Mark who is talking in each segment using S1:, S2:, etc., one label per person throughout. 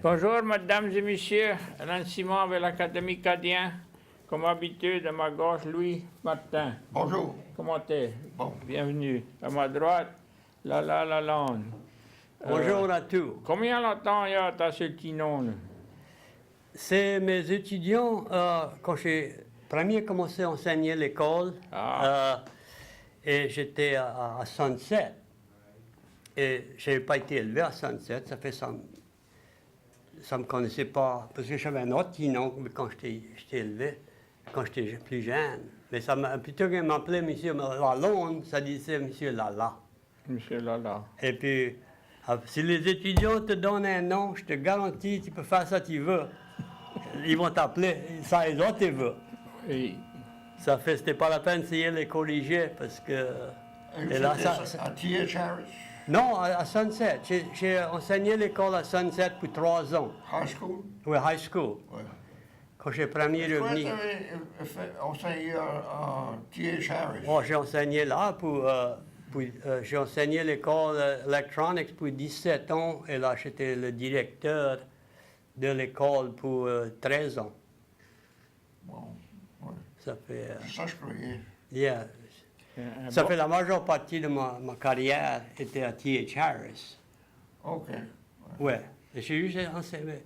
S1: Bonjour, mesdames et messieurs. Alain Simon avec l'Académie Cadien. Comme habitude, à ma gauche, Louis Martin.
S2: Bonjour.
S1: Comment t'es?
S2: Bon.
S1: Bienvenue. À ma droite, Lala Lalonde.
S3: Bonjour à tous.
S1: Combien de temps il y a à ce petit nom? Là?
S3: C'est mes étudiants, quand j'ai commencé à enseigner à l'école, et j'étais à Sunset. Et je n'avais pas été élevé à Sunset, ça me connaissait pas, parce que j'avais un autre petit nom quand j'étais élevé, quand j'étais plus jeune. Mais plutôt qu'il m'appelait Monsieur Lalonde, ça disait Monsieur Lala.
S1: Monsieur Lala.
S3: Et puis, si les étudiants te donnent un nom, je te garantis, tu peux faire ça tu veux. Ils vont t'appeler, ça les autres, ils veulent.
S1: Oui.
S3: Ça fait, c'était pas la peine d'essayer les collégiens, parce que...
S2: Et là, à T.H. Harris?
S3: Non, à Sunset. J'ai enseigné l'école à Sunset pour 3 ans.
S2: High school?
S3: Oui, high school.
S2: Ouais.
S3: Quand j'ai premier revenu.
S2: Tu avais enseigné à T.H. Harris?
S3: Oh, j'ai enseigné là j'ai enseigné l'école Electronics pour 17 ans, et là, j'étais le directeur de l'école pour 13 ans.
S2: Bon, ouais.
S3: Ça fait...
S2: Ça, je croyais.
S3: Yeah. Ça fait la majeure partie de ma carrière était à T.H. Harris.
S2: OK.
S3: Ouais. J'ai enseigné.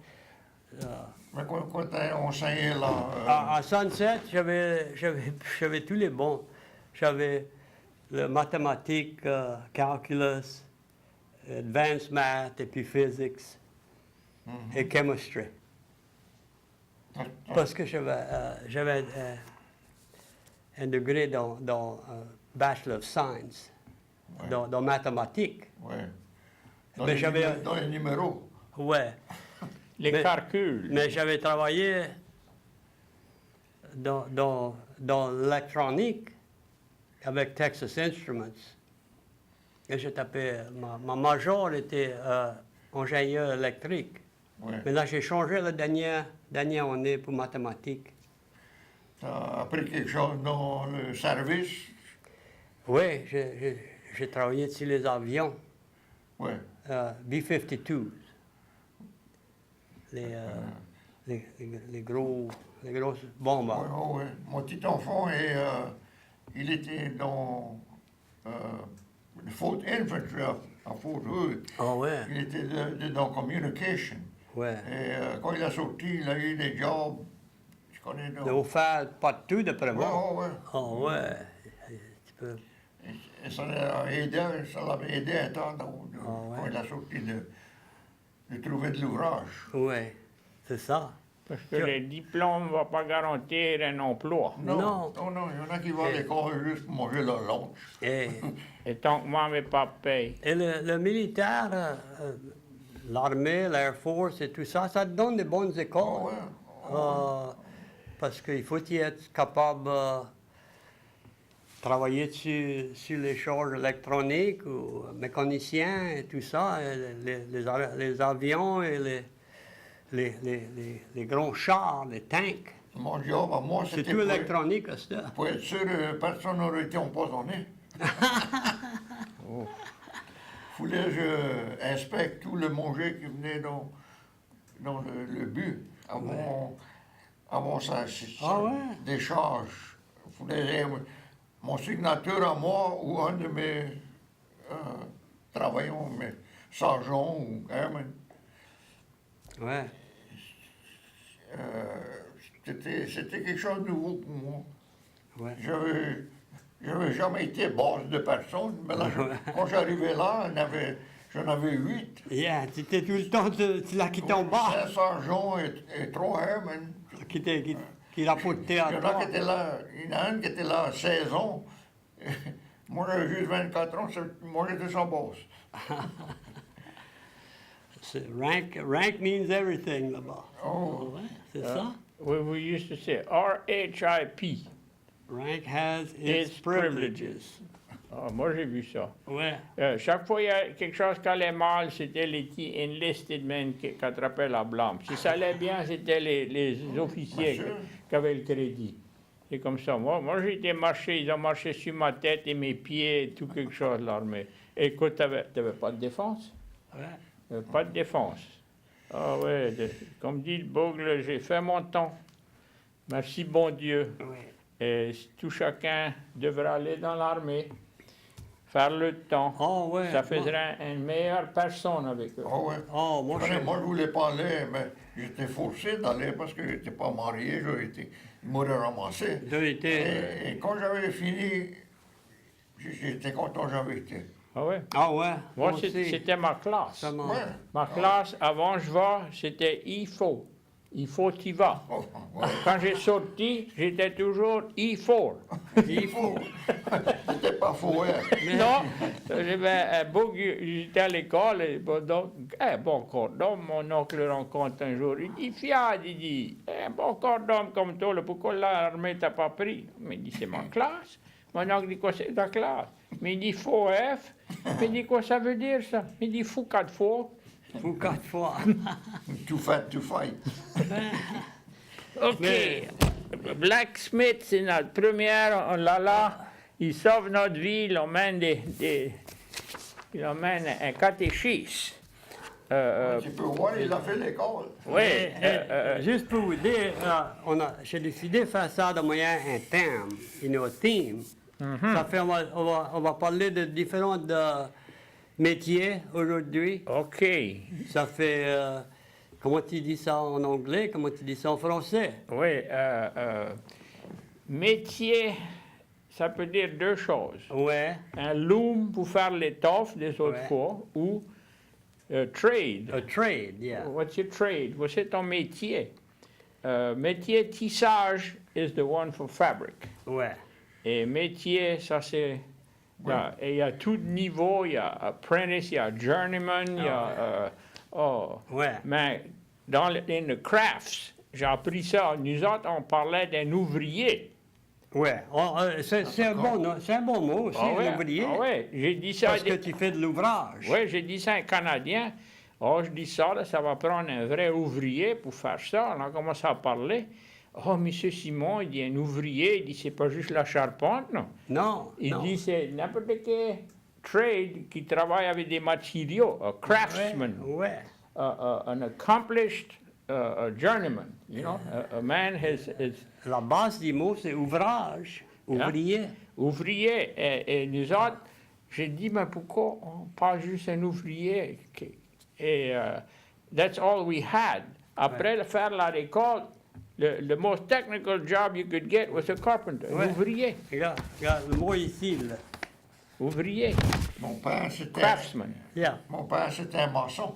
S2: Mais quand tu as enseigné là...
S3: À Sunset, j'avais tous les bons. J'avais le mathématique, calculus, advanced math, et puis physics, et chemistry. Parce que j'avais un degré dans Bachelor of Science,
S2: ouais.
S3: dans mathématiques.
S2: Oui.
S3: Dans
S2: les numéros.
S3: Oui.
S1: Les calculs.
S3: Mais j'avais travaillé dans l'électronique avec Texas Instruments. Et je tapais, ma majeure était ingénieur électrique.
S2: Oui.
S3: Mais là, j'ai changé la dernière année pour mathématiques.
S2: Tu as appris quelque chose dans le service?
S3: Oui, j'ai travaillé sur les avions.
S2: Oui.
S3: B-52s. Les grosses bombes.
S2: Oui, oui, oui. Mon petit enfant, il était dans le Fort Infantry à Fort Hood.
S3: Ah ouais.
S2: Il était dans Communication.
S3: Ouais.
S2: Et quand il a sorti, il a eu des jobs. Je connais donc.
S3: De vous faire pas de tout, d'après moi.
S2: Oui, oui.
S3: Ah ouais. Tu peux...
S2: Et ça l'avait aidé un temps quand il a sorti de trouver de l'ouvrage.
S3: Oui, c'est ça.
S1: Parce que les diplômes ne vont pas garantir un emploi.
S3: Non.
S2: Il y en a qui vont à l'école juste pour manger leur lunch.
S1: Et tant que moi, mes pas paye.
S3: Et le militaire, l'armée, l'Air Force et tout ça, ça te donne des bonnes écoles. Parce qu'il faut être capable de travailler sur les choses électroniques ou mécaniciens et tout ça, et les avions et les grands chars, les tanks.
S2: Mon job à moi,
S3: C'est
S2: c'était
S3: tout électronique, ça.
S2: pour être sûr que personne n'aurait été empoisonné. Fallait que je inspecte tout le manger qui venait dans le but avant sa décharge. Fallait mon signature à moi ou un de mes travaillants, mes sergents ou airmen.
S3: Ouais.
S2: C'était quelque chose de nouveau pour moi.
S3: Ouais.
S2: J'avais jamais été boss de personne, mais là, quand j'arrivais là, j'en avais 8.
S3: Yeah, tu étais tout le temps, tu l'as quitté en bas.
S2: Un sergent et 3 airmen.
S3: Qui l'a porté à toi.
S2: Il y en a un qui était là 16 ans. Moi, j'avais juste 24 ans, moi, j'étais son boss.
S3: Rank means everything là-bas.
S2: Oh.
S3: Ouais, c'est ça.
S1: We used to say RHIP.
S3: Rank has its privileges.
S1: Ah, moi, j'ai vu ça.
S3: Ouais.
S1: Chaque fois qu'il y a quelque chose qui allait mal, c'était les petits enlisted men qui attrapaient la blâme. Si ça allait bien, c'était les officiers qui avaient le crédit. C'est comme ça. Moi j'ai été marcher, ils ont marché sur ma tête et mes pieds, tout quelque chose, l'armée. Écoute, t'avais pas de défense?
S3: Ouais.
S1: Pas de défense. Ah ouais, comme dit le Bogle, j'ai fait mon temps. Merci bon Dieu.
S3: Ouais.
S1: Et tout chacun devrait aller dans l'armée, faire le temps.
S3: Oh, ouais.
S1: Ça ferait une meilleure personne avec eux.
S2: Ah ouais.
S3: Oh, moi, je...
S2: Moi, je voulais pas aller, mais j'étais forcé d'aller parce que je n'étais pas marié, ils m'auraient ramassé. Et quand j'avais fini, j'étais content, j'avais été.
S1: Ah ouais?
S3: Ah ouais?
S1: Moi,
S3: aussi.
S1: c'était ma classe.
S3: Ça m'a-
S2: Ouais.
S1: Ma classe, avant je vais, c'était il faut. Il faut, t'y vas.
S2: Oh, ouais.
S1: Quand j'ai sorti, j'étais toujours il faut.
S2: Il faut. C'était pas faux, hein.
S1: Non, j'avais un beau, j'étais à l'école, et donc, un bon corps d'homme, mon oncle rencontre un jour, il dit, fiade, il dit, un bon corps d'homme comme toi, là, pourquoi l'armée t'a pas pris? Mais il dit, c'est ma classe. Mon oncle dit, quoi, c'est ta classe? Mais il dit, faux F. Mais il dit, quoi ça veut dire ça? Il dit, fou 4 fois.
S3: Faut 4 fois.
S2: Too fat to fight.
S1: OK.
S3: Mais-
S1: Blacksmith, c'est notre première, on l'a là. Il sauve notre vie, il emmène il emmène un catéchisme.
S2: Tu peux voir, il a fait l'école.
S1: Oui,
S3: Juste pour vous dire, j'ai décidé de faire ça de moyen un thème, theme. Ça fait, on va parler de différents métiers aujourd'hui.
S1: OK.
S3: Ça fait, comment tu dis ça en anglais, comment tu dis ça en français?
S1: Oui, métier, ça peut dire deux choses.
S3: Ouais,
S1: Un loom pour faire l'étoffe des autres
S3: Ouais.
S1: fois, ou trade.
S3: a trade, yeah.
S1: What's your trade? What's ton métier? Métier tissage is the one for fabric.
S3: Ouais,
S1: Et métier, ça c'est... Il y a tout niveau, il y a apprentice, il y a journeyman, il y a...
S3: ouais.
S1: Mais dans in the crafts, j'ai appris ça. Nous autres, on parlait d'un ouvrier.
S3: Ouais, c'est un bon mot aussi,
S1: Ah ouais,
S3: l'ouvrier.
S1: ah ouais, j'ai dit ça.
S3: Parce que tu fais de l'ouvrage.
S1: Oui, j'ai dit ça à un Canadien. Oh, je dis ça, là, ça va prendre un vrai ouvrier pour faire ça. On a commencé à parler. Oh, monsieur Simon, il dit un ouvrier, il dit c'est pas juste la charpente, non.
S3: Non,
S1: Il
S3: non.
S1: dit c'est n'importe quel trade qui travaille avec des matériaux, a craftsman,
S3: Ouais,
S1: an accomplished journeyman, you know, a man has
S3: la base du mot, c'est ouvrage, ouvrier.
S1: ouvrier. Et nous autres, j'ai dit, mais pourquoi on pas juste un ouvrier? Et that's all we had. Après de faire la récolte, the most technical job you could get was a carpenter, un
S3: Ouais.
S1: ouvrier.
S3: Regarde le mot ici, là.
S1: Ouvrier,
S2: Mon père, c'était
S1: craftsman,
S3: Yeah.
S2: un maçon.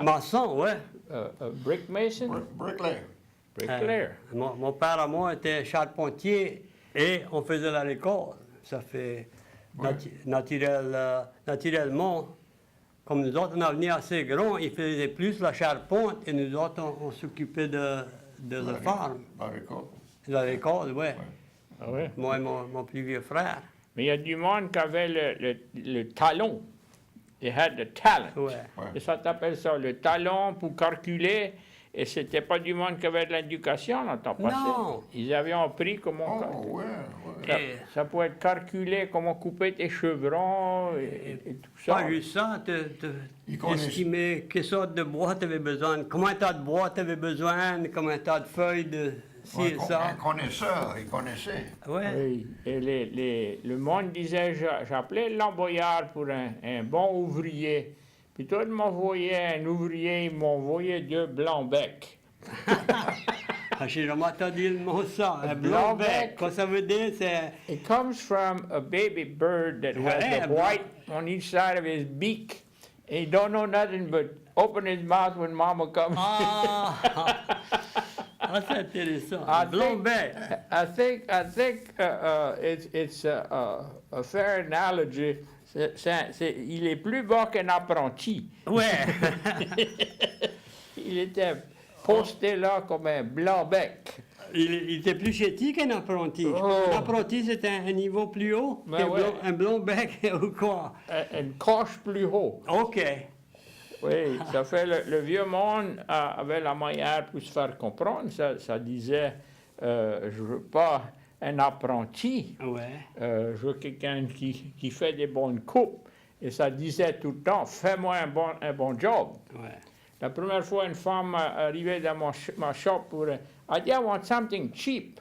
S3: Maçon, ouais.
S1: brick mason,
S2: Bricklayer.
S1: bricklayer.
S3: Mon père à moi était charpentier et on faisait la récolte. Ça fait naturellement, comme nous autres, on a venu assez grand, ils faisaient plus la charpente et nous autres, on s'occupait de la farm,
S2: La récolte.
S3: de la récolte, ouais.
S1: Ah ouais.
S3: Moi et mon plus vieux frère.
S1: Mais il y a du monde qui avait le talon. They had the talent.
S3: Ouais.
S2: Ouais.
S1: Et ça t'appelle ça, le talon pour calculer. Et c'était pas du monde qui avait de l'éducation dans le temps passé.
S3: Non.
S1: Ils avaient appris comment...
S2: Oh, ouais, ouais.
S1: Ça pouvait être calculé, comment couper tes chevrons et tout ça.
S3: Pas juste ça,
S2: Ils connaissent.
S3: estimer quelle sorte de bois tu avais besoin, combien de bois tu avais besoin, combien de feuilles de ci
S2: Ouais,
S3: et ça.
S2: un connaisseur, il connaissait.
S3: Ouais.
S1: Oui. Et le monde disait, j'appelais l'emboyard pour un bon ouvrier. Puis toi, il m'envoyait un ouvrier, il m'envoyait 2 blancs becs.
S3: J'ai jamais entendu le mot ça. Un
S1: blanc
S3: blanc-bec,
S1: bec.
S3: quoi ça veut dire, c'est...
S1: It comes from a baby bird that
S3: Ouais,
S1: has the
S3: blanc.
S1: white on each side of his beak. He don't know nothing but open his mouth when mama comes.
S3: Ah! C'est intéressant.
S1: I
S3: Un blanc-bec.
S1: I think it's a fair analogy. Il est plus bas qu'un apprenti.
S3: Ouais.
S1: Il était posté là comme un blanc-bec.
S3: Il était plus chétif qu'un apprenti.
S1: Oh.
S3: Un apprenti, c'était un niveau plus haut
S1: Ben
S3: qu'un
S1: ouais.
S3: un blanc-bec ou quoi?
S1: Une coche plus haut.
S3: OK.
S1: Oui, ça fait le vieux monde avait la manière pour se faire comprendre. Ça disait, je veux pas un apprenti,
S3: Ouais.
S1: je veux quelqu'un qui fait des bonnes coupes. Et ça disait tout le temps, fais-moi un bon job.
S3: Ouais.
S1: La première fois, une femme arrivait dans ma shop pour... I dit, I want something cheap.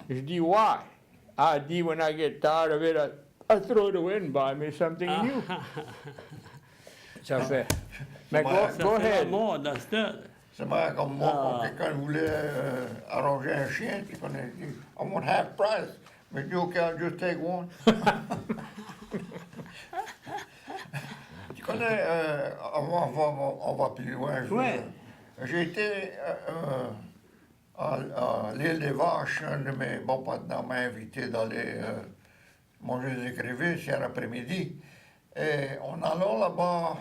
S1: Je dis, why? I dit, when I get tired of it, I throw it away and buy me something new. Ça fait. Mais go
S3: C'est la
S1: ahead.
S3: mode dans ce temps.
S2: C'est marrant comme moi, quand quelqu'un voulait arranger un chien, tu connais, il dit, I want half price. Mais je dis, OK, I'll just take one. Tu connais, on va plus loin.
S3: Ouais.
S2: J'ai été à l'île des Vaches, un de mes bons partenaires m'a invité d'aller manger des écrevisses hier après-midi. Et en allant là-bas,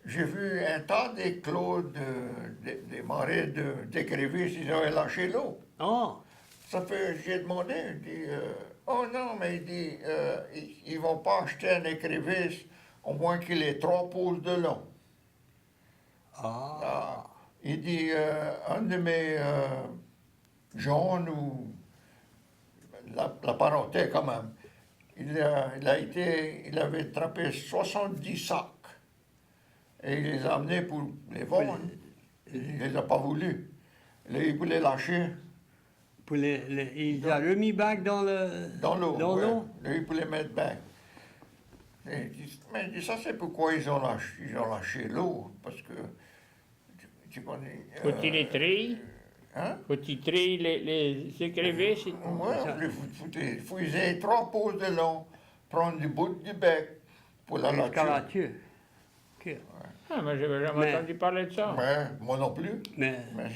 S2: j'ai vu un tas d'éclos des marais d'écrevisses, ils avaient lâché l'eau.
S3: Oh,
S2: Ça fait, j'ai demandé, je dis, oh non, mais il dit, ils vont pas acheter un écrevisse au moins qu'il ait 3 pouces de long. Ah. Il dit, un de mes jeunes, ou la parenté quand même, il avait attrapé 70 sacs et il les a amenés pour les vendre. Il les a pas voulu. Là, il voulait lâcher.
S3: Il a remis back dans l'eau.
S2: Dans l'eau.
S3: Dans
S2: ouais.
S3: l'eau?
S2: Là, il voulait mettre back. Mais il dit, ça c'est pourquoi ils ont lâché l'eau. Parce que, tu connais...
S1: Faut-il les trier?
S2: Hein?
S1: Faut-il trier les écrevisses?
S2: Oui, il faut qu'ils aient 3 pouces de long, prendre du bout du bec pour la
S3: Jusqu'à la
S2: tuer.
S3: tuer. OK.
S1: Ah, mais j'avais jamais
S3: Mais-
S1: entendu parler de ça.
S2: Ouais, moi non plus.
S3: Mais
S2: Mais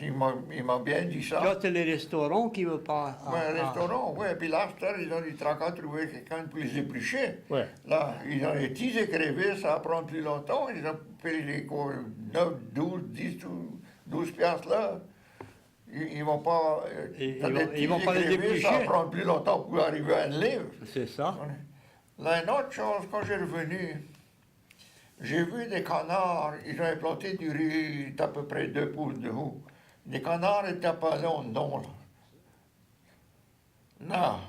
S2: il m'a bien dit ça.
S3: là, c'est les restaurants qui ne veulent pas...
S2: Ouais, un restaurant, ouais. Puis là, ils ont du tracas trouvé quelqu'un pour les éplucher.
S1: Ouais.
S2: Là, ils ont les petits écrevisses, ça va prendre plus longtemps. Ils ont payé les 9, 12, 10, 12 piastres là. Ils vont pas.
S3: Ils vont pas les
S2: écrevisses, ça va
S3: éplucher.
S2: prendre plus longtemps pour arriver à un livre.
S3: C'est ça.
S2: Là, une autre chose, quand j'ai revenu, j'ai vu des canards, ils ont implanté du riz d'à peu près 2 pouces de haut. Les canards étaient pas longs, non, là. Non.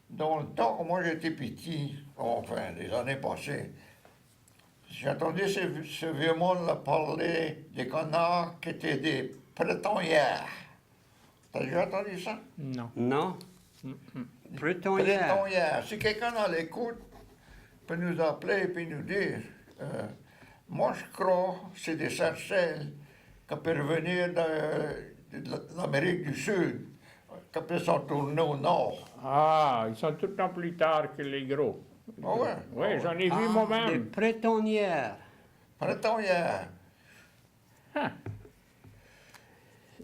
S2: Dans le temps, quand moi j'étais petit, enfin, les années passées, j'entendais ce vieux monde-là parler des canards qui étaient des prétonières. T'as déjà entendu ça?
S1: Non.
S3: Non? Bretonnière.
S2: Prétonières. Si quelqu'un à l'écoute peut nous appeler et puis nous dire, moi je crois que c'est des sarcelles qui peuvent venir de l'Amérique du Sud, qui peuvent s'en tourner au nord.
S1: Ah, ils sont tout le temps plus tard que les gros.
S2: Ah ouais?
S1: Oui, j'en ai vu
S3: Des
S1: moi-même.
S3: prétonnières.
S2: Prétonières.
S1: Ah.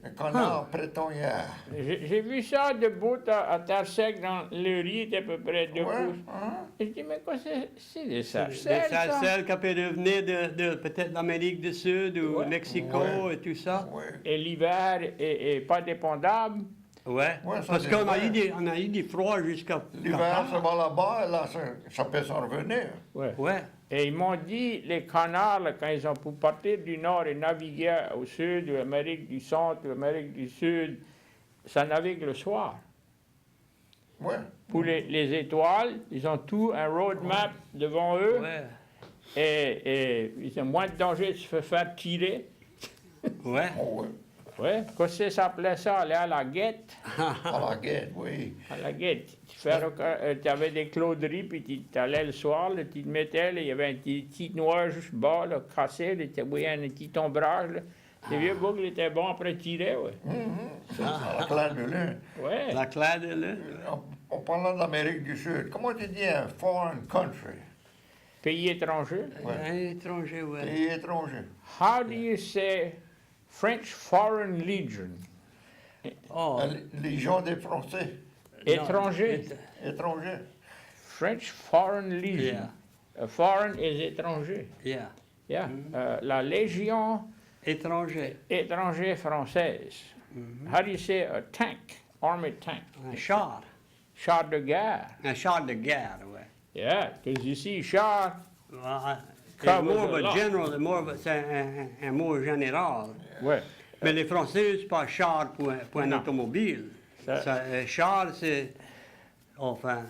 S2: Un canard prétonière.
S1: J'ai vu ça debout à terre sec dans le riz, était à peu près 2
S2: Ouais,
S1: pouces.
S2: hein?
S1: Et je dis, mais quoi, c'est des
S3: Des
S1: sarcelles, ça?
S3: sarcelles qui peuvent venir de peut-être l'Amérique du Sud ou
S1: Ouais.
S3: Mexico
S2: Ouais.
S3: et tout ça.
S2: Ouais.
S1: Et l'hiver est pas dépendable.
S3: Ouais.
S2: Ouais, ça
S3: Parce qu'on a
S2: dépend.
S3: eu des froids jusqu'à...
S2: L'hiver, ça va là-bas, et là, ça peut s'en revenir.
S1: Ouais.
S3: Ouais.
S1: Et ils m'ont dit, les canards, là, quand ils ont pu partir du nord et naviguer au sud, ou Amérique du centre, ou Amérique du sud, ça navigue le soir.
S2: Ouais.
S1: Pour les étoiles, ils ont tout un roadmap devant eux.
S3: Ouais.
S1: Et ils ont moins de danger de se faire tirer.
S3: Ouais.
S2: Oh, ouais.
S1: Oui, qu'est-ce que ça s'appelait ça, aller à la guette?
S2: À la guerre, oui.
S1: À la guette. Tu avais des clôderies, puis tu allais le soir, là, tu te mettais, là, il y avait un petit noix juste bas, là, cassé, là, tu voyais un petit ombrage. Là. Les vieux boucles étaient bons après tirer, oui.
S2: À la claire de lune.
S1: Ouais.
S3: La claire de là.
S2: En parlant de l'Amérique du Sud, comment tu dis un foreign country?
S1: Pays étranger.
S2: Ouais.
S3: Un étranger, ouais.
S2: Pays étranger.
S1: How do you say French Foreign Legion?
S3: Oh.
S2: La Légion des Français.
S1: Étranger.
S2: Étranger.
S1: French Foreign Legion.
S3: Yeah.
S1: Foreign is étranger.
S3: Yeah.
S1: Yeah. La Légion
S3: Étranger.
S1: étranger française. How do you say a tank? Army tank.
S3: Un char.
S1: Char de guerre.
S3: Un char de guerre, ouais.
S1: Yeah, because you see, char,
S3: C'est
S1: Covers
S3: more of
S1: a
S3: a
S1: lot.
S3: general, c'est un mot général.
S1: ouais.
S3: Mais les Français n'utilisent pas char pour un
S1: Non.
S3: automobile.
S1: Ça-
S3: Un char, c'est... Enfin,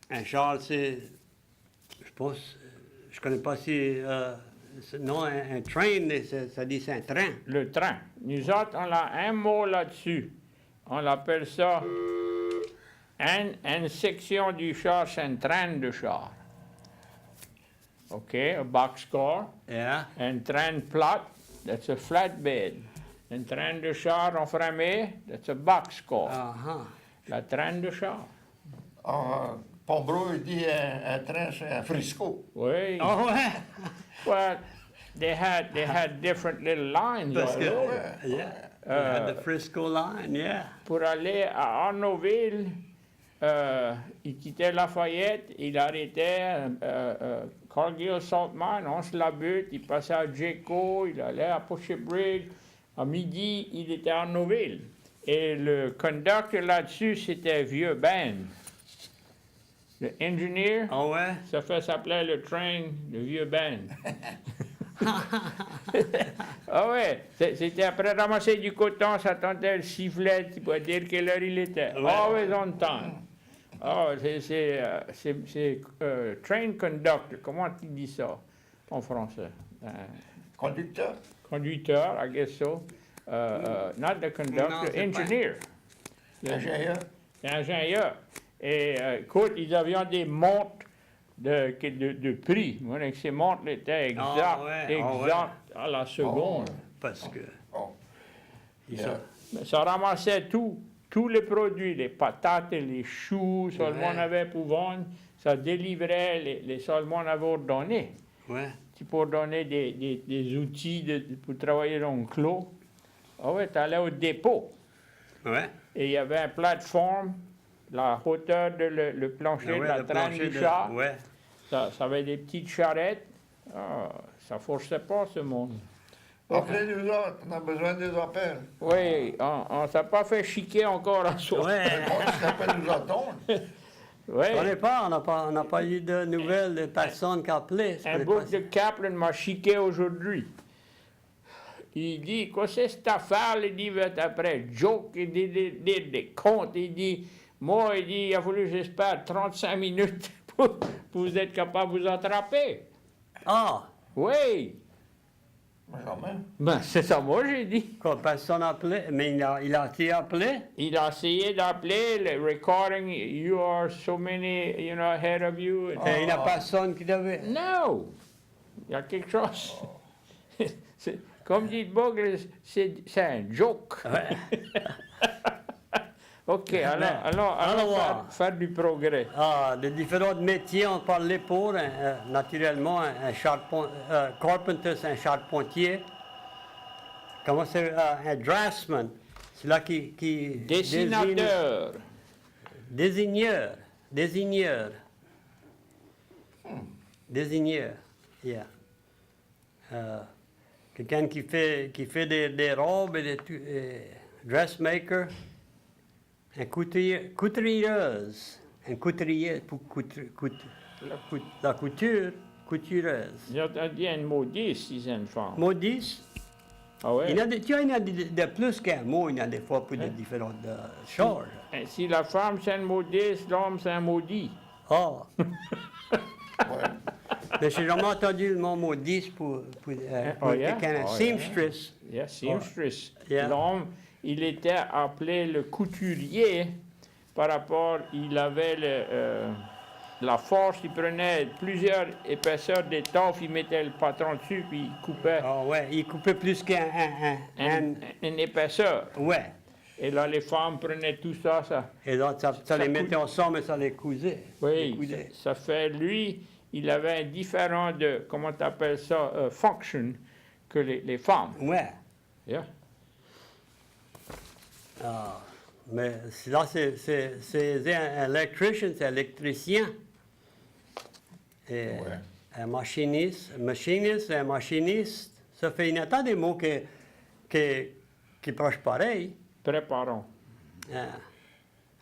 S3: un char, c'est... Je pense... Je connais pas si non, un train, ça dit c'est un train.
S1: Le train. Nous autres, on a un mot là-dessus. On appelle ça une section du char, c'est un train de char. OK, a boxcar.
S3: Yeah.
S1: Un train plat, that's a flatbed. Un train de char en framé, that's a boxcar.
S3: Uh-huh.
S1: La train de char.
S2: Pombro, il dit un train, c'est un frisco.
S1: Oui.
S3: Oh, ouais.
S1: Well, they had different little lines.
S3: Parce que,
S1: là.
S3: yeah, the Frisco line, yeah.
S1: Pour aller à Arnaudville, il quittait Lafayette, il arrêtait Cargill Salt Mine, on se la butte, il passait à Jayco, il allait à Pochebridge. À midi, il était à Arnaudville. Et le conducteur là-dessus, c'était Vieux Ben. Le engineer,
S3: Ah ouais?
S1: ça s'appelait le train de Vieux Ben. Ah ouais, c'était après ramasser du coton, ça tentait le sifflet pour dire quelle heure il était.
S3: Ouais.
S1: Always on time. Oh, c'est train conductor, comment tu dis ça en français?
S2: Conducteur.
S1: Conducteur, I guess so. Not the conductor,
S3: Non, c'est pas-
S1: engineer.
S2: Ingénieur.
S1: Ingénieur. Et écoute, ils avaient des montres de prix. Moi, ces montres étaient exactes, exactes à la seconde.
S3: Parce que
S2: Oh.
S3: ils
S2: Yeah.
S3: sont...
S1: Ça ramassait tous les produits, les patates et les choux, seulement on avait pour vendre. Ça délivrait les seulement on avait ordonné.
S3: Ouais.
S1: Tu peux ordonner des outils pour travailler dans le clos. Ah ouais, tu allais au dépôt.
S3: Ouais.
S1: Et il y avait une plateforme, la hauteur de le plancher
S3: Ah ouais,
S1: de la
S3: le
S1: traîne
S3: plancher
S1: du
S3: de-
S1: char.
S3: Ouais.
S1: Ça avait des petites charrettes. Ah, ça forçait pas ce monde.
S2: Appelez-nous autres, on a besoin des appels.
S1: Oui, on s'est pas fait chiquer encore à soi.
S3: Ouais.
S2: On s'appelle nous attendre.
S1: Oui.
S3: On n'est pas, on n'a pas eu de nouvelles de personnes qui appelaient.
S1: Un bout de Kaplan m'a chiqué aujourd'hui. Il dit, qu'est-ce que c'est cette affaire? Il dit, après, joke, il dit des comptes. Il dit, moi, il dit, il a fallu, j'espère, 35 minutes pour vous être capable de vous attraper.
S3: Ah!
S1: Oui.
S2: Mais jamais.
S1: Ben, c'est ça, moi, j'ai dit.
S3: Quoi, personne appelait? Mais il a été appelé?
S1: Il a essayé d'appeler le recording, you are so many, ahead of you.
S3: Et il n'y a personne qui devait.
S1: Non! Il y a quelque chose. C'est- Comme dit Bogle, c'est un joke.
S3: Ouais.
S1: OK, allons faire du progrès.
S3: Ah, de différents métiers, on parlait pour, naturellement, un carpenter, c'est un charpentier. Comment c'est, un draftsman, c'est là qui
S1: Dessinateur.
S3: Désigneur, yeah. Quelqu'un qui fait des robes et dressmaker. Un couturier pour la couture, coutureuse.
S1: J'ai entendu un mot 10, si c'est une femme.
S3: Mot 10,
S1: Ah ouais?
S3: il y en a de plus qu'un mot, il y en a des fois pour de différentes choses.
S1: Et si la femme c'est un mot 10, l'homme c'est un mot 10.
S3: Ah,
S2: Ouais.
S3: mais j'ai jamais entendu le mot 10 pour
S1: yeah?
S3: quelqu'un,
S1: Oh,
S3: seamstress.
S1: Yes, seamstress.
S3: Yeah.
S1: L'homme, il était appelé le couturier par rapport, il avait la force, il prenait plusieurs épaisseurs d'étoffe, il mettait le patron dessus, puis il coupait
S3: Ah ouais, il coupait plus qu'un...
S1: une épaisseur.
S3: Ouais.
S1: Et là, les femmes prenaient tout ça.
S3: Et donc, ça les
S1: coûte-
S3: mettait ensemble et ça les cousait. Les
S1: Oui,
S3: coudait.
S1: ça fait, lui, il avait un différent de, comment tu appelles ça, function, que les femmes.
S3: Ouais.
S1: Yeah.
S3: Ah, mais là, c'est un electrician, c'est un électricien. Et
S2: Ouais.
S3: un machiniste, un machiniste, ça fait une tas de mots qui proche pareil.
S1: Préparons.
S3: Ah,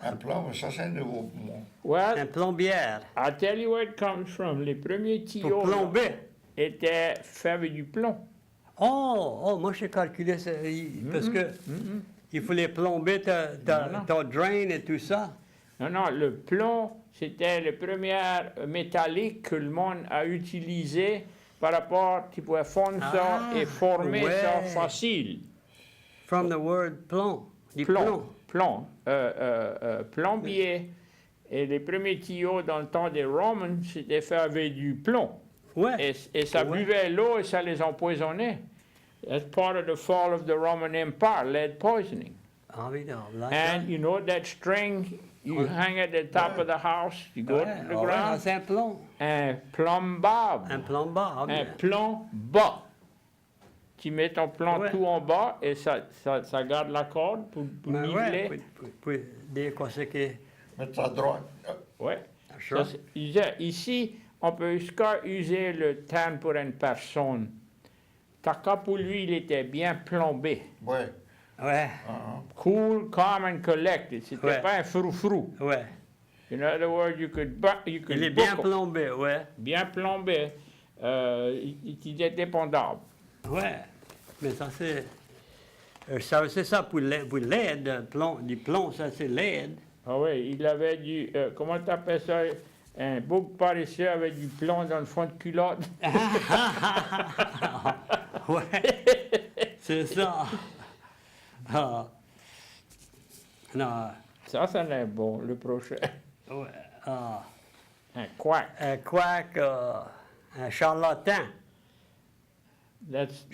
S2: Un plan, mais ça c'est nouveau pour moi.
S1: Well,
S3: un plombière,
S1: I'll tell you where it comes from. Les premiers tuyaux
S3: pour plomber.
S1: étaient faits avec du plomb.
S3: Oh, moi j'ai calculé ça, parce que il fallait plomber ton drain et tout ça.
S1: Non, le plomb, c'était le premier métallique que le monde a utilisé par rapport, tu pouvais fondre ça et former ça
S3: ouais.
S1: facile.
S3: From the word plomb. Du plomb.
S1: Plombier. Et les premiers tuyaux dans le temps des Romans, c'était fait avec du plomb.
S3: Ouais.
S1: Et ça
S3: Ouais.
S1: buvait l'eau et ça les empoisonnait. That's part of the fall of the Roman Empire, lead poisoning.
S3: Ah oui, non, là,
S1: And you know that string you hang at the top of the house, you go to the ground,
S3: c'est un plomb.
S1: un plombab,
S3: Un plombard.
S1: un plomb bas. Tu mets ton plomb
S3: Ouais.
S1: tout en bas et ça garde la corde pour niveler.
S3: Pour dire quoi c'est que...
S2: Mettre ça droit.
S1: Ouais.
S3: Sure.
S1: Ça, ici, on peut jusqu'à user le terme pour une personne. Taka, pour lui, il était bien plombé.
S2: Ouais.
S3: Ouais,
S1: Cool, calm and collected. C'était
S3: Ouais.
S1: pas un frou-frou.
S3: ouais.
S1: In other words, you could
S3: Il est bien
S1: book 'em.
S3: plombé, ouais.
S1: Bien plombé. Il est dépendable.
S3: Ouais. Mais ça, c'est... c'est ça pour l'aide, du plomb, ça, c'est l'aide.
S1: Ah oui, il avait du... comment tu appelles ça? Un bouc paresseux avec du plomb dans le fond de culotte.
S3: Ouais, c'est ça. Ah. Non,
S1: Ça en est bon, le prochain.
S3: ouais. Ah.
S1: Un quack.
S3: Un quack, un charlatan.
S1: That's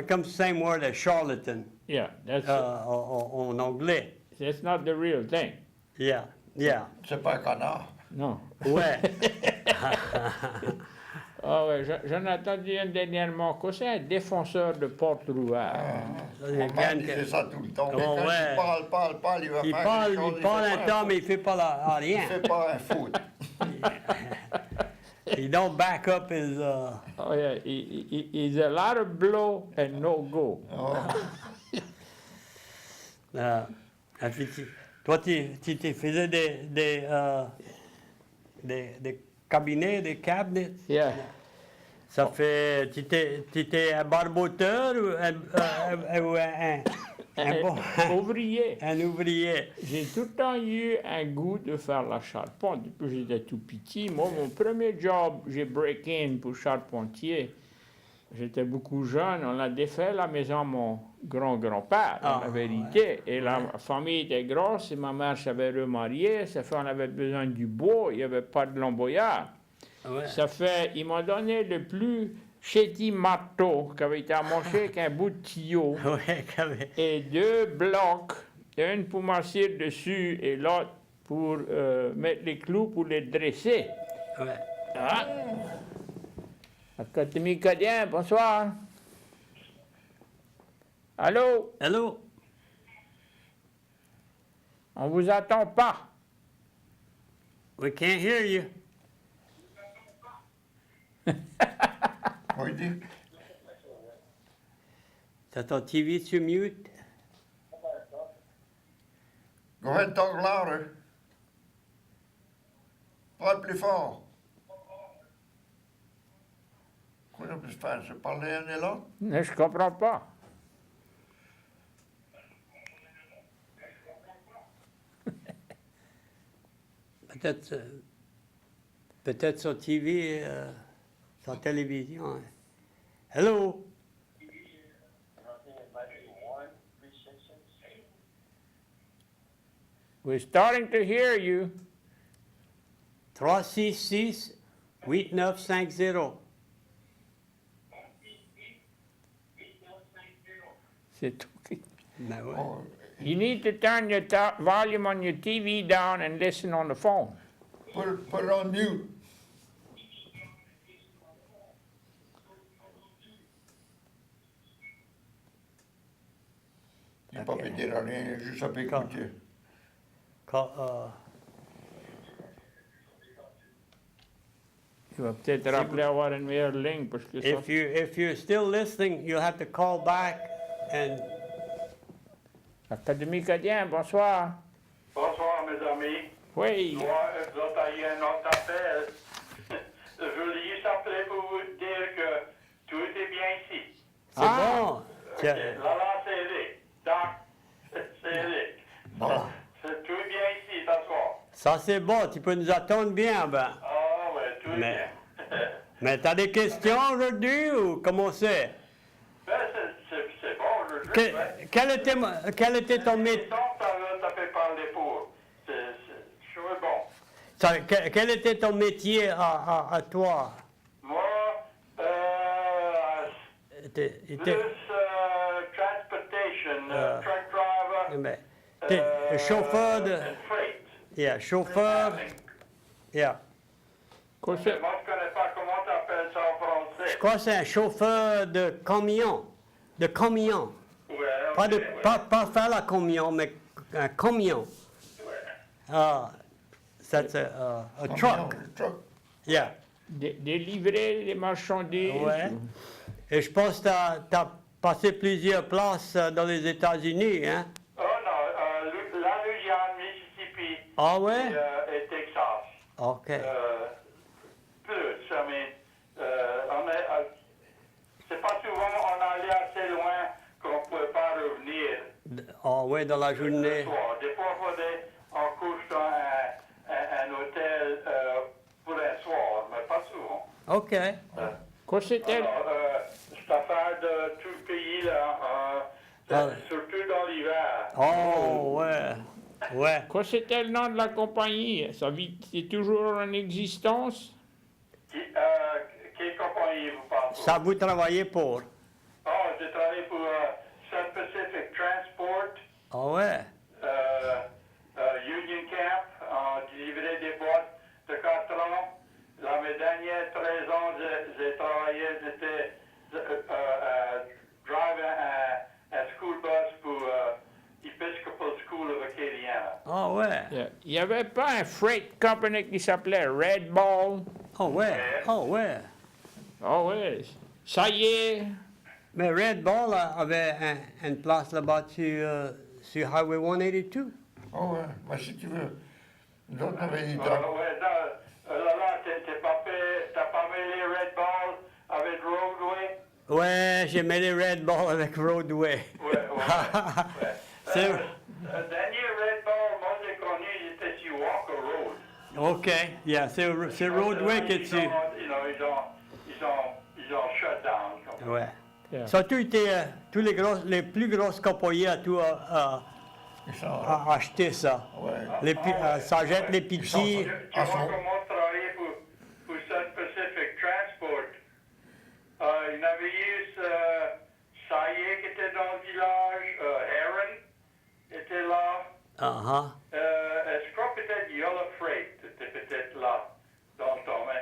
S3: Comme same word as charlatan
S1: yeah,
S3: en anglais.
S1: that's not the real thing.
S3: Yeah, yeah.
S2: C'est pas un canard.
S1: Non.
S3: Ouais.
S1: Ah ouais, j'en ai entendu un dernièrement que c'est un défenseur de porte ouverte.
S2: Maman disait ça tout le temps.
S3: Oh,
S2: Quand
S3: ouais.
S2: il parle, il va
S3: Il
S2: faire
S3: parle,
S2: quelque chose,
S3: il parle
S2: fait
S3: un
S2: pas
S3: temps, mais il fait pas
S2: Il
S3: rien.
S2: fait pas un foot.
S3: He don't back up his...
S1: Oh yeah, he's a lot of blow and no go.
S2: Oh.
S3: Toi, tu faisais des cabinets, des cabinets.
S1: Yeah.
S3: Ça fait... Tu étais un barboteur ou
S1: Ouvrier.
S3: un ouvrier?
S1: J'ai tout le temps eu un goût de faire la charpente. Depuis que j'étais tout petit, moi, mon premier job, j'ai break-in pour charpentier. J'étais beaucoup jeune. On a défait la maison de mon grand-grand-père,
S3: Ah,
S1: en vérité. Et la famille était grosse et ma mère s'avait remariée. Ça fait qu'on avait besoin du bois. Il n'y avait pas de lamboyard.
S3: Ouais.
S1: Ça fait, ils m'ont donné le plus chéti marteau qui avait été amoché avec un bout de tuyau
S3: Ouais, quand même.
S1: et 2 blocs, une pour m'asseoir dessus et l'autre pour mettre les clous pour les dresser.
S3: Ouais.
S1: Ah. Académie Cadien, bonsoir. Allô?
S3: Hello?
S1: On vous attend pas.
S3: We can't hear you.
S2: Oui, dit.
S3: T'as ton TV sur mute?
S2: Go ahead, talk louder. Parle plus fort. Quoi on peut faire? Se parler un et l'autre?
S1: Mais je comprends pas.
S3: Peut-être sur TV, sur télévision. Hein. Hello?
S1: We're starting to hear you.
S3: 366-8950.
S1: C'est tout.
S3: Ben ouais.
S2: Oh,
S1: You need to turn your volume on your TV down and listen on the phone.
S2: put it on mute. Il n'a pas pu dire rien, juste à écouter.
S1: Tu vas peut-être rappeler avoir une meilleure ligne parce que ça...
S3: If you're still listening, you'll have to call back and...
S1: Académie Cadien, bonsoir.
S4: Bonsoir, mes amis.
S1: Oui.
S4: Moi, vous avez un autre appel. Je voulais juste appeler pour vous dire que tout est bien ici.
S3: C'est bon. Tiens.
S4: Là, c'est Eric. Doc, c'est Eric.
S2: Bon.
S4: C'est tout bien ici, ce soir.
S3: Ça, c'est bon. Tu peux nous attendre bien, ben.
S4: Ah, ouais, tout est
S3: Mais-
S4: bien.
S3: Mais t'as des questions aujourd'hui ou comment c'est?
S4: Ben, c'est bon,
S3: Quel était ton métier?
S4: Ça fait parler pour. Je suis bon.
S3: Quel était ton métier à toi?
S4: Moi, plus transportation, truck driver,
S3: Chauffeur de...
S4: and freight.
S3: Yeah, chauffeur... Yeah.
S4: Moi, je ne connais pas comment tu appelles ça en français.
S3: Je crois que c'est un chauffeur de camion. De camion.
S4: Ouais,
S3: Pas faire la camion, mais un camion. That's a truck.
S2: Truck.
S3: Yeah.
S1: Délivrer les marchandises.
S3: Ouais. Et je pense que tu as passé plusieurs places dans les États-Unis, hein?
S4: Oh non, la Louisiane, Mississippi
S3: Ah ouais?
S4: et Texas.
S3: OK.
S4: Plus, c'est pas souvent on allait assez loin qu'on ne pouvait pas revenir.
S3: Ah ouais, dans la journée.
S4: Le soir. Des fois, on couche dans un hôtel pour un soir, mais pas souvent.
S3: OK.
S1: Quoi c'était?
S4: Alors, cette affaire de tout le pays, là, surtout dans l'hiver.
S3: Oh ouais. Ouais.
S1: Quoi c'était le nom de la compagnie? C'est toujours en existence?
S4: Quelle compagnie vous parlez?
S3: Ça vous travaillez pour?
S4: Oh, j'ai travaillé pour South Pacific Transport,
S3: Ah ouais.
S4: Union Camp, on délivrait des boîtes de carton. Dans mes derniers 13 ans, j'ai travaillé, j'étais driver un school bus pour Episcopal School of Acadiana.
S3: Ah ouais.
S1: Il n'y avait pas un freight company qui s'appelait Red Ball?
S3: Oh ouais. Oh ouais.
S1: Ah oui. Ça y est.
S3: Mais Red Ball avait une place là-bas sur Highway 182.
S2: Oh ouais, mais si tu veux. Nous autres, on avait dit
S4: Ouais, là, t'as pas mêlé Red Ball avec Roadway?
S3: Ouais, j'ai mêlé Red Ball avec Roadway.
S4: Ouais.
S3: C'est...
S4: Le dernier Red Ball, moi j'ai connu, il était sur Walker Road.
S3: OK. Yeah, c'est Roadway que tu...
S4: Ils ont shut down.
S3: Ouais.
S1: Yeah.
S3: Ça a tout été... tous les plus grosses compagnies à tout acheté ça.
S2: Ouais.
S3: Ça jette les petits...
S4: Tu vois comment travailler pour South Pacific Transport. Il y avait eu Saillé qui était dans le village, Heron était là. Je crois peut-être Yellow Freight était peut-être là dans le temps. Mais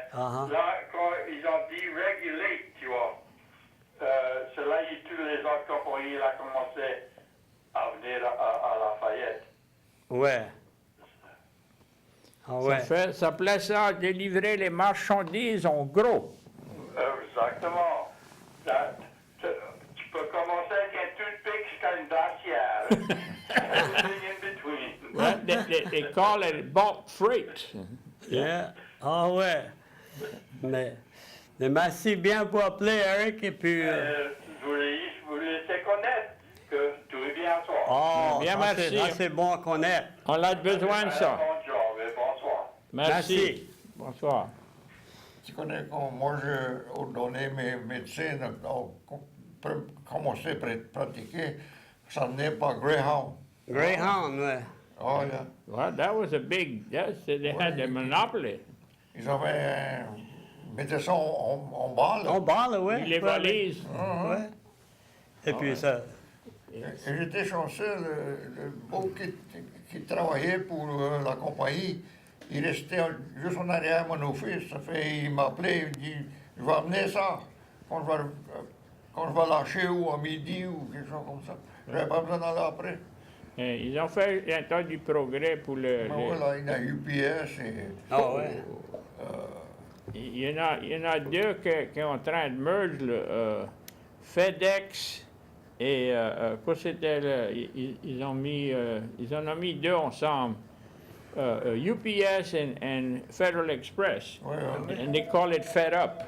S4: là, quand ils ont dérégulé, tu vois, c'est là que tous les autres compagnies ont commencé à venir à Lafayette.
S3: Ouais. Ah ouais.
S1: Ça plaît ça à délivrer les marchandises en gros.
S4: Exactement. Tu peux commencer avec un toothpick jusqu'à une brassière. Everything in between.
S1: Ouais, they call it bulk freight.
S3: Yeah. Ah ouais. Mais merci bien pour appeler, Eric, et puis...
S4: Je vous laisse connaître que tout est bien soir.
S3: Oh,
S1: bien,
S3: ça,
S1: merci.
S3: c'est bon à connaître.
S1: On a besoin de ça.
S4: Bon job et bonsoir.
S1: Merci. Bonsoir.
S2: Tu connais, quand moi j'ai ordonné mes médecins, commencé à pratiquer, ça n'est pas Greyhound.
S3: Greyhound, ouais.
S2: Oh, yeah.
S1: Well, that was a big, they had the monopoly.
S2: Ils avaient mettaient ça en balle.
S3: On balle, ouais.
S1: Les valises.
S3: Ouais. Et puis ça...
S2: Et j'étais chanceux, le beau qui travaillait pour la compagnie, il restait juste en arrière de mon office. Il m'appelait, il dit, je vais amener ça quand je vais lâcher ou à midi ou quelque chose comme ça. Je n'avais pas besoin d'aller après.
S1: Ils ont fait un tas du progrès pour le...
S2: Voilà, il y a UPS et...
S3: Ah ouais.
S1: Il y en a deux qui sont en train de merge, FedEx et quoi c'était, ils en ont mis deux ensemble, UPS and Federal Express, and they call it Fed Up.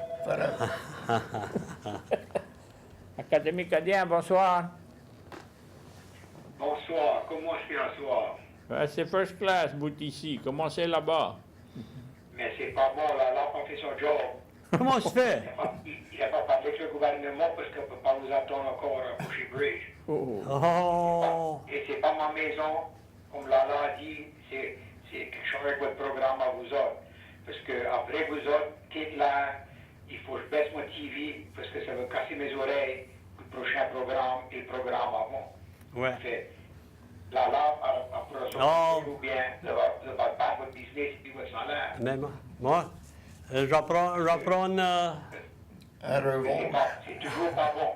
S1: Académie Cadien, bonsoir.
S4: Bonsoir, comment est-ce qu'il y a ce soir?
S1: C'est first class, bout ici. Comment c'est là-bas?
S4: Mais c'est pas bon, là, on fait son job.
S3: Comment se fait?
S4: Il n'a pas parlé avec le gouvernement parce qu'on ne peut pas vous attendre encore à Couchy Bridge.
S1: Oh.
S3: Oh,
S4: Et c'est pas ma maison, comme Lala a dit, c'est quelque chose avec votre programme à vous autres. Parce que après vous autres, quitte là, il faut que je baisse mon TV parce que ça va casser mes oreilles. Le prochain programme et le programme avant.
S3: ouais.
S4: Fait, Lala, après ça,
S3: Oh.
S4: ou bien, ça va battre votre business et votre salaire.
S3: Mais moi, j'apprends,
S2: Un
S4: Mais
S2: rebond.
S4: c'est toujours pas bon.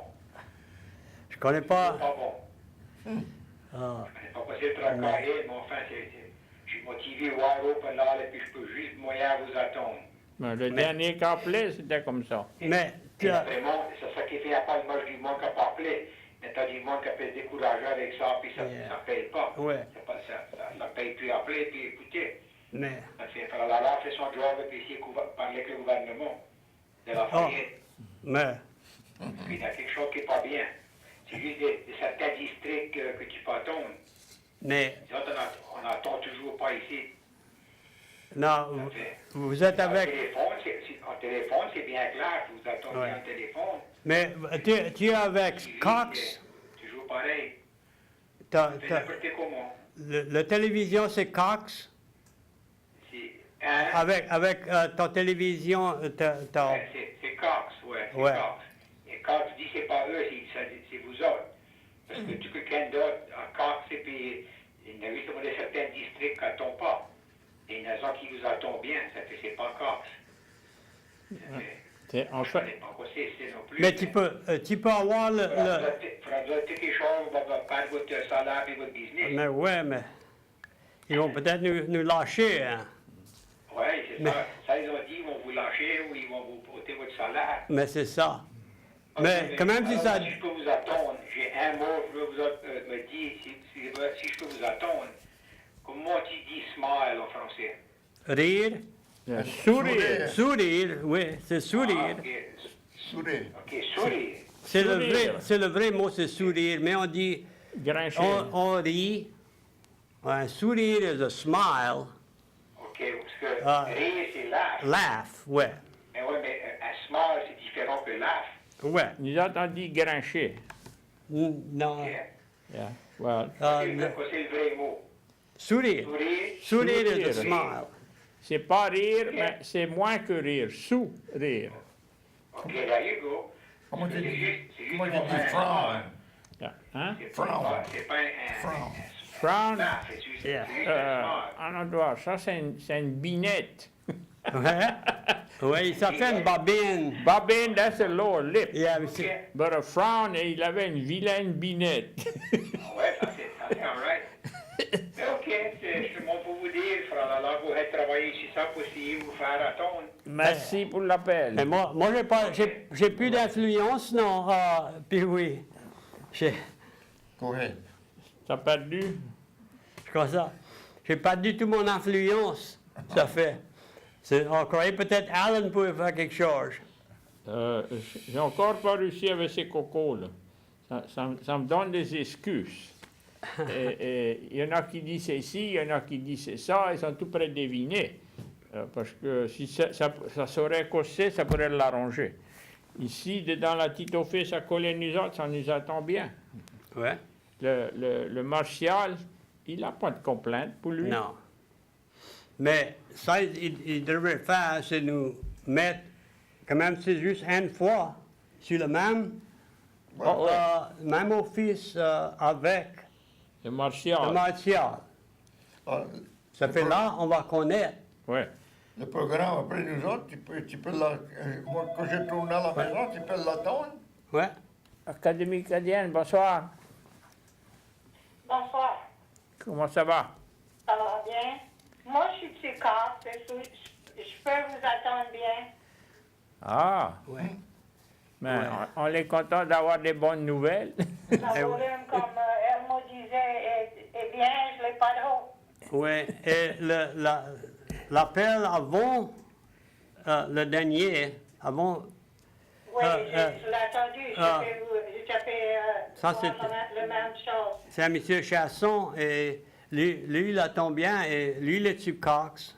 S3: je connais
S4: C'est
S3: pas.
S4: pas bon.
S3: Ah,
S4: Je n'ai pas passé le travail, mais enfin, je suis motivé wide open là, et puis je peux juste moyen vous attendre.
S1: Ben, le dernier couplet, c'était comme ça.
S3: mais tu
S4: Et
S3: as,
S4: vraiment, c'est ça qui fait à pas le match du monde qui n'a pas appelé. Mais t'as du monde qui peut se décourager avec ça, puis ça ne
S3: Yeah.
S4: paye pas.
S3: Ouais.
S4: Ça paye plus appeler, puis écoutez.
S3: mais,
S4: Ça fait, Lala fait son job, et puis essayer de parler avec le gouvernement de la faillite.
S3: mais,
S4: Puis il y a quelque chose qui n'est pas bien. C'est juste de certains districts que tu peux attendre.
S3: mais,
S4: Les autres, on n'attend toujours pas ici.
S3: non, vous êtes avec,
S4: En téléphone, c'est bien clair, vous attendez
S3: Ouais.
S4: en téléphone.
S3: mais tu es avec
S4: TV,
S3: Cox,
S4: c'est toujours pareil. C'est
S3: ta
S4: n'importe comment.
S3: la télévision c'est Cox,
S4: C'est hein?
S3: avec ta télévision,
S4: Ouais, c'est Cox, ouais, c'est
S3: Ouais.
S4: Cox. Et Cox dit c'est pas eux, c'est vous autres. Parce que tu peux quelqu'un d'autre à Cox, et puis il y a justement certains districts qui n'attendent pas. Et il y en a qui vous attendent bien, ça fait c'est pas Cox. Ça fait-
S1: C'est, en
S4: Je
S1: fait,
S4: connais pas quoi c'est non plus.
S3: mais tu peux avoir le,
S4: Faudra quelque chose, va perdre votre salaire et votre business.
S3: mais ouais, mais ils vont peut-être nous lâcher, hein.
S4: Oui, c'est
S3: Mais-
S4: ça. Ça, ils ont dit, ils vont vous lâcher ou ils vont vous ôter votre salaire.
S3: Mais c'est ça.
S4: Ok,
S3: Mais quand même, si
S4: alors,
S3: ça,
S4: si je peux vous attendre, j'ai un mot, je veux vous me dire, si je peux vous attendre, comment tu dis smile en français?
S3: rire,
S1: sourire.
S3: sourire, oui, c'est sourire.
S4: Ah, ok,
S2: Sourire.
S4: ok, sourire.
S3: C'est le vrai mot, c'est sourire, mais on dit,
S1: Grincher.
S3: on rit. Un sourire is a smile,
S4: Ok, parce que
S3: Ah.
S4: rire, c'est laugh.
S3: laugh, ouais,
S4: Mais oui, mais un smile, c'est différent que laugh.
S3: ouais.
S1: Nous autres, on dit grincher.
S3: Non,
S4: Ok?
S1: Yeah. Well,
S4: C'est le vrai mot.
S3: sourire.
S4: Sourire,
S3: Sourire is a
S1: Sourire.
S3: smile.
S1: c'est pas rire, mais c'est moins que rire. Sourire.
S4: ok, there you go.
S2: Comment tu
S4: C'est
S2: dis?
S4: juste- c'est juste
S2: Comment tu
S4: pour
S2: dis
S4: un
S2: frown?
S4: smile.
S1: Yeah. Hein?
S4: C'est
S2: Frown.
S4: pas un
S2: Frown.
S1: Frown.
S4: laugh, c'est juste
S3: Yeah.
S4: c'est juste un smile.
S1: En endroit, ça, c'est une binette.
S3: Ouais, ouais, ça fait une babine.
S1: Babine, that's a lower lip.
S3: Yeah, mais
S4: Ok.
S3: c'est-
S1: But a frown, il avait une vilaine binette.
S4: Ouais, ça c'est all right. Mais ok, c'est justement pour vous dire, frère Lala, vous allez travailler si ça possible, vous faire attendre.
S1: Merci pour l'appel.
S3: Mais moi j'ai plus d'influence, non, puis oui.
S2: Correct.
S1: T'as perdu?
S3: C'est comme ça. J'ai pas du tout mon influence, ça fait. On croyait peut-être Alan pouvait faire quelque chose.
S1: J'ai encore pas réussi avec ces cocos, là. Ça me donne des excuses. Et il y en a qui disent c'est ci, il y en a qui disent c'est ça, ils sont tout près de deviner. Parce que si ça saurait cosser, ça pourrait l'arranger. Ici, dans la petite office à coller nous autres, ça nous attend bien.
S3: Ouais.
S1: Le martial, il n'a pas de complainte pour lui.
S3: Non. Mais ça, il devrait faire, c'est nous mettre, quand même, c'est juste une fois, sur le même,
S1: Oh, ouais.
S3: même office avec
S1: Le
S3: le
S1: martial,
S3: martial.
S2: Ah,
S3: Ça fait là, on va connaître.
S1: ouais.
S2: Le programme après nous autres, tu peux moi, quand je tourne à la maison, tu peux l'attendre.
S3: Ouais.
S1: Académie canadienne, bonsoir.
S5: Bonsoir,
S1: Comment ça va?
S5: ça va bien? Moi, je suis psychiatre, je peux vous attendre bien.
S1: Ah,
S3: Ouais.
S1: mais
S3: Ouais.
S1: on est content d'avoir des bonnes nouvelles.
S5: Le
S3: Eh oui.
S5: volume, comme elle me disait, est bien, je ne l'ai pas trop.
S3: Ouais. Et l'appel avant, le dernier, avant,
S5: Oui,
S3: Ah,
S5: je l'ai entendu,
S3: ah.
S5: j'ai tapé
S3: Ça,
S5: voir
S3: c'était-
S5: la même chose.
S3: c'est à M. Chasson, et lui, il attend bien, et lui, il est sur Cox.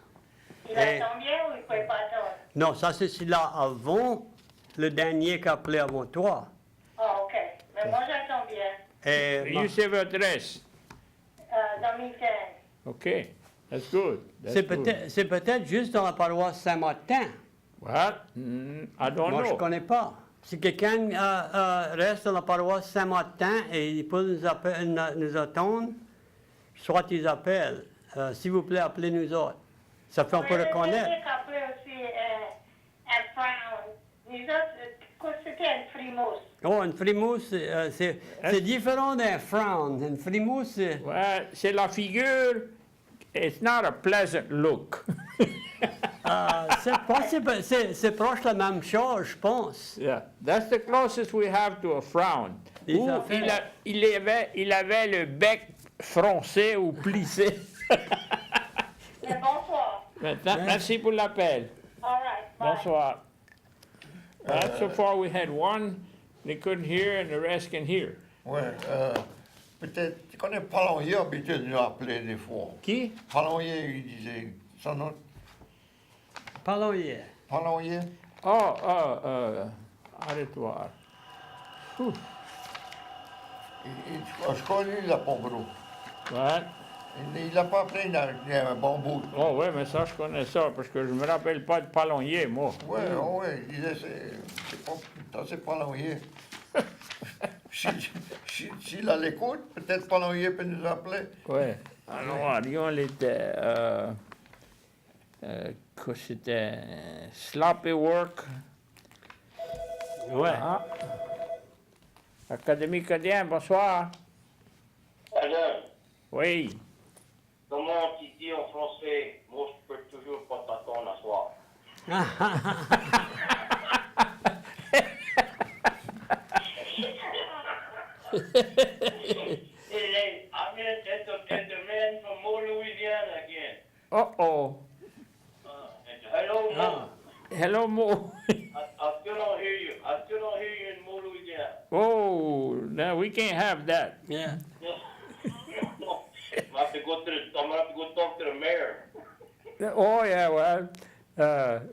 S5: Il
S3: Eh.
S5: attend bien ou il ne peut pas attendre?
S3: Non, ça c'est celui-là avant, le dernier qui a appelé avant toi.
S5: Ah, OK. Mais moi, j'entends bien.
S3: Et
S1: You say votre adresse.
S5: Dans Milton.
S1: OK. That's good. That's
S3: c'est
S1: good.
S3: peut-être juste dans la paroisse Saint-Martin.
S1: What? I don't
S3: Moi, je
S1: know.
S3: ne connais pas. Si quelqu'un reste dans la paroisse Saint-Martin et il peut nous attendre, soit ils appellent. S'il vous plaît, appelez-nous autres. Ça fait un peu reconnaître.
S5: J'ai appelé aussi un frown. Nous autres, c'était un frimousse.
S3: Oh, une frimousse, c'est différent d'un frown. Une frimousse, c'est...
S1: Well, c'est la figure. It's not a pleasant look.
S3: c'est proche de la même chose, je pense.
S1: Yeah, that's the closest we have to a frown.
S3: Et
S1: Ou
S3: ça fait-
S1: il avait le bec froncé ou plissé.
S5: Mais bonsoir.
S1: Maintenant, merci pour l'appel.
S5: All right. Bye.
S1: Bonsoir. So far we had one, they couldn't hear and the rest can hear.
S2: Ouais, peut-être, tu connais Palonnier, habitué de nous appeler des fois.
S1: Qui?
S2: Palonnier, il disait, son nom,
S3: Parlons hier.
S2: Palonnier.
S1: Oh, arrête-toi.
S2: Je connais la Pombro.
S1: What?
S2: Il n'a pas appelé un bon bout.
S1: Oh oui, mais ça, je connais ça, parce que je me rappelle pas de Palonnier, moi.
S2: Ouais, il disait, c'est Palonnier. S'il a l'écoute, peut-être Palonnier peut nous appeler.
S1: Oui. Alors, Lyon, il était... que c'était sloppy work.
S3: Ouais.
S1: Ah. Académie Codien, bonsoir.
S4: Alain,
S1: Oui.
S4: comment tu dis en français, moi je peux toujours pas t'attendre à soir. I'm in the man from Mo, Louisiana again.
S1: Uh-oh.
S4: Hello, Mo.
S1: Hello, Mo.
S4: I still don't hear you. I still don't hear you in Mo, Louisiana.
S1: Oh, no, we can't have that.
S3: Yeah.
S4: I'm gonna have to go talk to the mayor.
S1: Oh, yeah, well,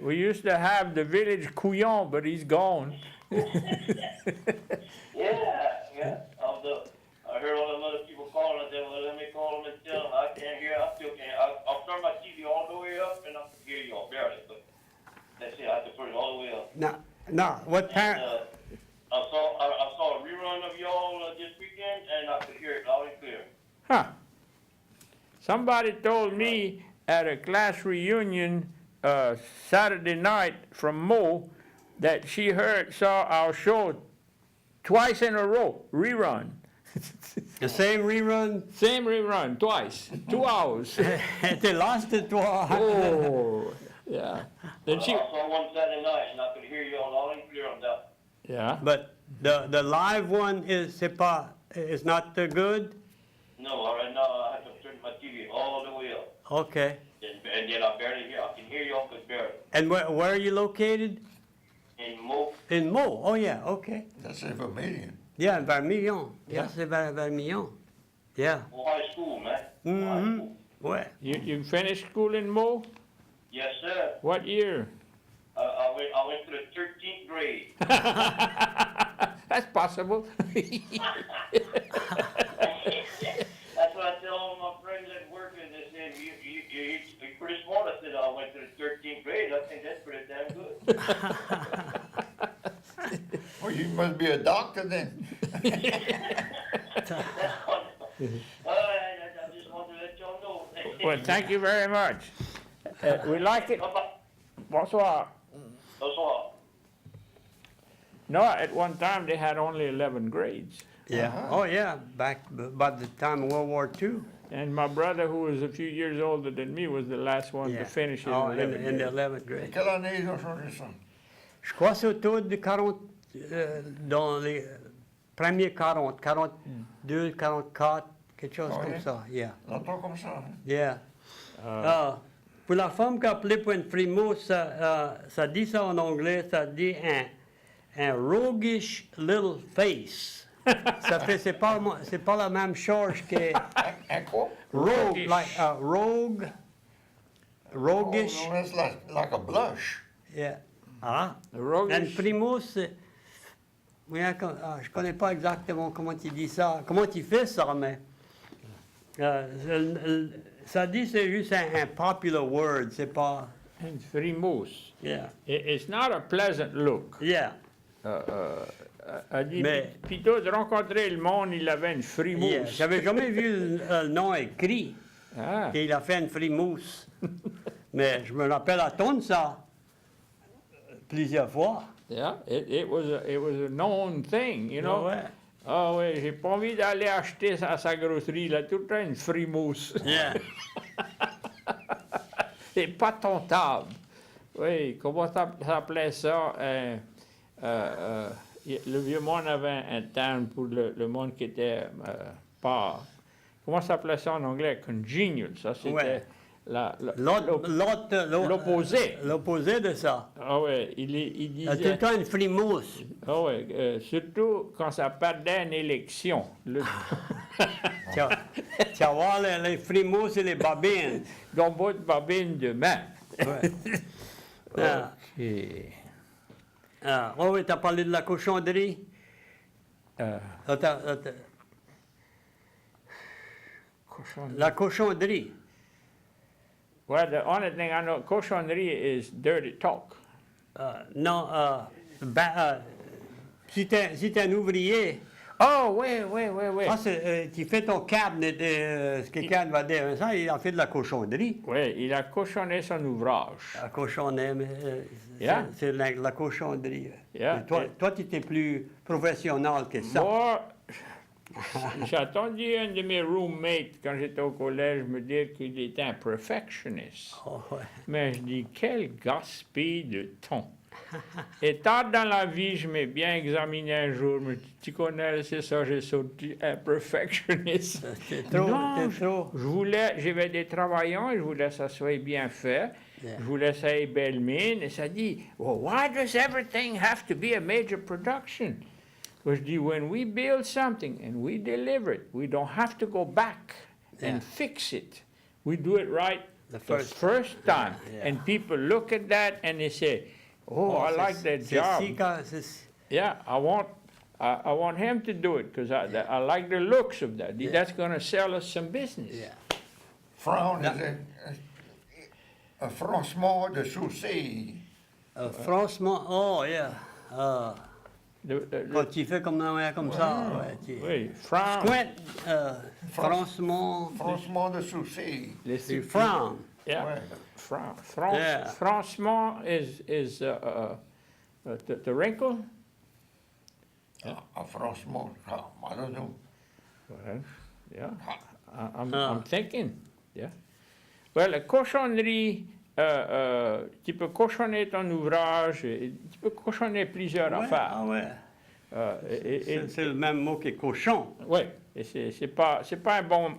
S1: we used to have the village Couillon, but he's gone.
S4: Yeah. I heard all the other people calling. I said, well, let me call them and tell them I can't hear. I still can't. I'll turn my TV all the way up and I can hear you all barely. But that's it. I have to turn it all the way up.
S3: No, what
S4: And,
S3: parent?
S4: I saw a rerun of y'all this weekend, and I could hear it loud and clear.
S1: Huh. Somebody told me at a class reunion Saturday night from Mo that she saw our show twice in a row, rerun.
S3: The same rerun?
S1: Same rerun, twice, 2 hours.
S3: T'es lost de toi.
S1: Oh, yeah. Then
S4: I
S1: she,
S4: saw one Saturday night, and I could hear y'all loud and clear on that.
S1: yeah.
S3: But the live one is not good?
S4: No, right now I have to turn my TV all the way up.
S3: Okay.
S4: And yet I barely hear. I can hear y'all, but barely.
S3: And where are you located?
S4: In Mo,
S3: In Mo. Oh, yeah, okay.
S2: That's a Vermilion.
S3: Yeah, Vermilion. Yeah, c'est Vermilion. Yeah.
S4: Mo High School, man. Mo High
S3: Mm-hmm.
S4: School.
S3: Ouais.
S1: You finished school in Mo?
S4: Yes, sir.
S1: What year?
S4: I went to the 13th grade.
S1: That's possible.
S4: That's what I tell all my friends at work, and they said, you're pretty smart. I said, I went to the 13th grade. I think that's pretty damn good.
S2: Oh, you must be a doctor then.
S4: I just wanted to let y'all know.
S1: Well, thank you very much. We like it.
S4: Bye-bye.
S1: Bonsoir.
S4: Bonsoir.
S1: No, at one time they had only 11 grades.
S3: Yeah. Oh, yeah. Back by the time of World War II.
S1: And my brother, who was a few years older than me, was the last one
S3: Yeah.
S1: to finish his
S3: Oh,
S1: 11th
S3: in the
S1: grade.
S3: 11th grade.
S2: Quelle année ils ont changé ça?
S3: Je crois que c'est autour de 40, dans les premiers 40, 42, 44, quelque chose
S2: Ah
S3: comme
S2: ouais?
S3: ça. Yeah.
S2: Longtemps comme ça. Hein?
S3: Yeah. Pour la femme qui a appelé pour une frimousse, ça dit ça en anglais, ça dit un roguish little face. Ça fait, c'est pas la même chose que
S2: Un quoi?
S3: rogue, like rogue, roguish.
S2: Oh, no, that's like a blush.
S3: Yeah. Ah.
S1: Roguish.
S3: Un primo, c'est... Oui, je connais pas exactement comment tu dis ça, comment tu fais ça, mais... ça dit c'est juste un popular word, c'est pas...
S1: And frimousse.
S3: Yeah.
S1: It's not a pleasant look.
S3: Yeah.
S1: Elle dit,
S3: Mais-
S1: plutôt de rencontrer le monde, il avait une frimousse.
S3: Yeah. J'avais jamais vu le nom écrit,
S1: Ah.
S3: qu'il a fait une frimousse. Mais je me rappelle attendre ça plusieurs fois.
S1: Yeah, it was a known thing, you know.
S3: Ouais.
S1: Ah oui, j'ai pas envie d'aller acheter ça à sa grosserie, là, tout le temps une frimousse.
S3: Yeah.
S1: C'est pas tentable. Oui, comment ça s'appelait ça? Le vieux monde avait un terme pour le monde qui était pas... Comment ça s'appelait ça en anglais? Congenial, ça c'était
S3: Ouais.
S1: l'opposé.
S3: L'opposé de ça.
S1: Ah oui, il
S3: Il a tout
S1: disait...
S3: le temps une frimousse.
S1: Ah oui, surtout quand ça perdait une élection.
S3: Tu vas voir les frimousses et les babines.
S1: Gombo de babine demain.
S3: Ouais. Ah.
S1: OK.
S3: Ah, oh oui, tu as parlé de la cochonnerie.
S1: Cochonnerie.
S3: La cochonnerie.
S1: Well, the only thing I know, cochonnerie is dirty talk.
S3: Non, si tu es un ouvrier,
S1: Oh, oui.
S3: tu fais ton cabinet, ce que quelqu'un va dire, ça, il a fait de la cochonnerie.
S1: Oui, il a cochonné son ouvrage.
S3: La cochonnerie, mais
S1: Yeah.
S3: c'est la cochonnerie.
S1: Yeah.
S3: Mais toi, tu étais plus professionnel que ça.
S1: Moi, j'ai entendu un de mes roommates, quand j'étais au collège, me dire qu'il était un perfectionniste.
S3: Oh, ouais.
S1: Mais je dis, quel gaspille de temps. Et tard dans la vie, je m'ai bien examiné un jour, je me dis, tu connais, c'est ça, j'ai sorti un perfectionniste.
S3: C'est trop,
S1: Non,
S3: c'est trop.
S1: j'avais des travaillants et je voulais que ça soit bien fait.
S3: Yeah.
S1: Je voulais que ça ait belle mine. Et ça dit, well, why does everything have to be a major production? Je dis, when we build something and we deliver it, we don't have to go back
S3: Yeah.
S1: and fix it. We do it right
S3: The
S1: the first time.
S3: Yeah.
S1: And people look at that and they say, oh, I like that job. Yeah, I want him to do it because I like the looks of that.
S3: Yeah.
S1: That's going to sell us some business.
S3: Yeah.
S2: Frown is un froncement de sourcils.
S3: Franchement, oh, yeah. Quand tu fais comme ça, ouais,
S1: Oui, frown.
S3: Squint, franchement,
S2: Froncement de sourcils.
S3: c'est frown.
S1: Yeah.
S2: Ouais.
S3: Yeah.
S1: Franchement is the wrinkle.
S2: Un froncement, I don't know.
S1: Well, yeah, I'm thinking. Yeah. Well, la cochonnerie, tu peux cochonner ton ouvrage, et tu peux cochonner plusieurs
S3: Ouais,
S1: affaires.
S3: ah ouais. C'est le même mot que cochon.
S1: Oui, et c'est pas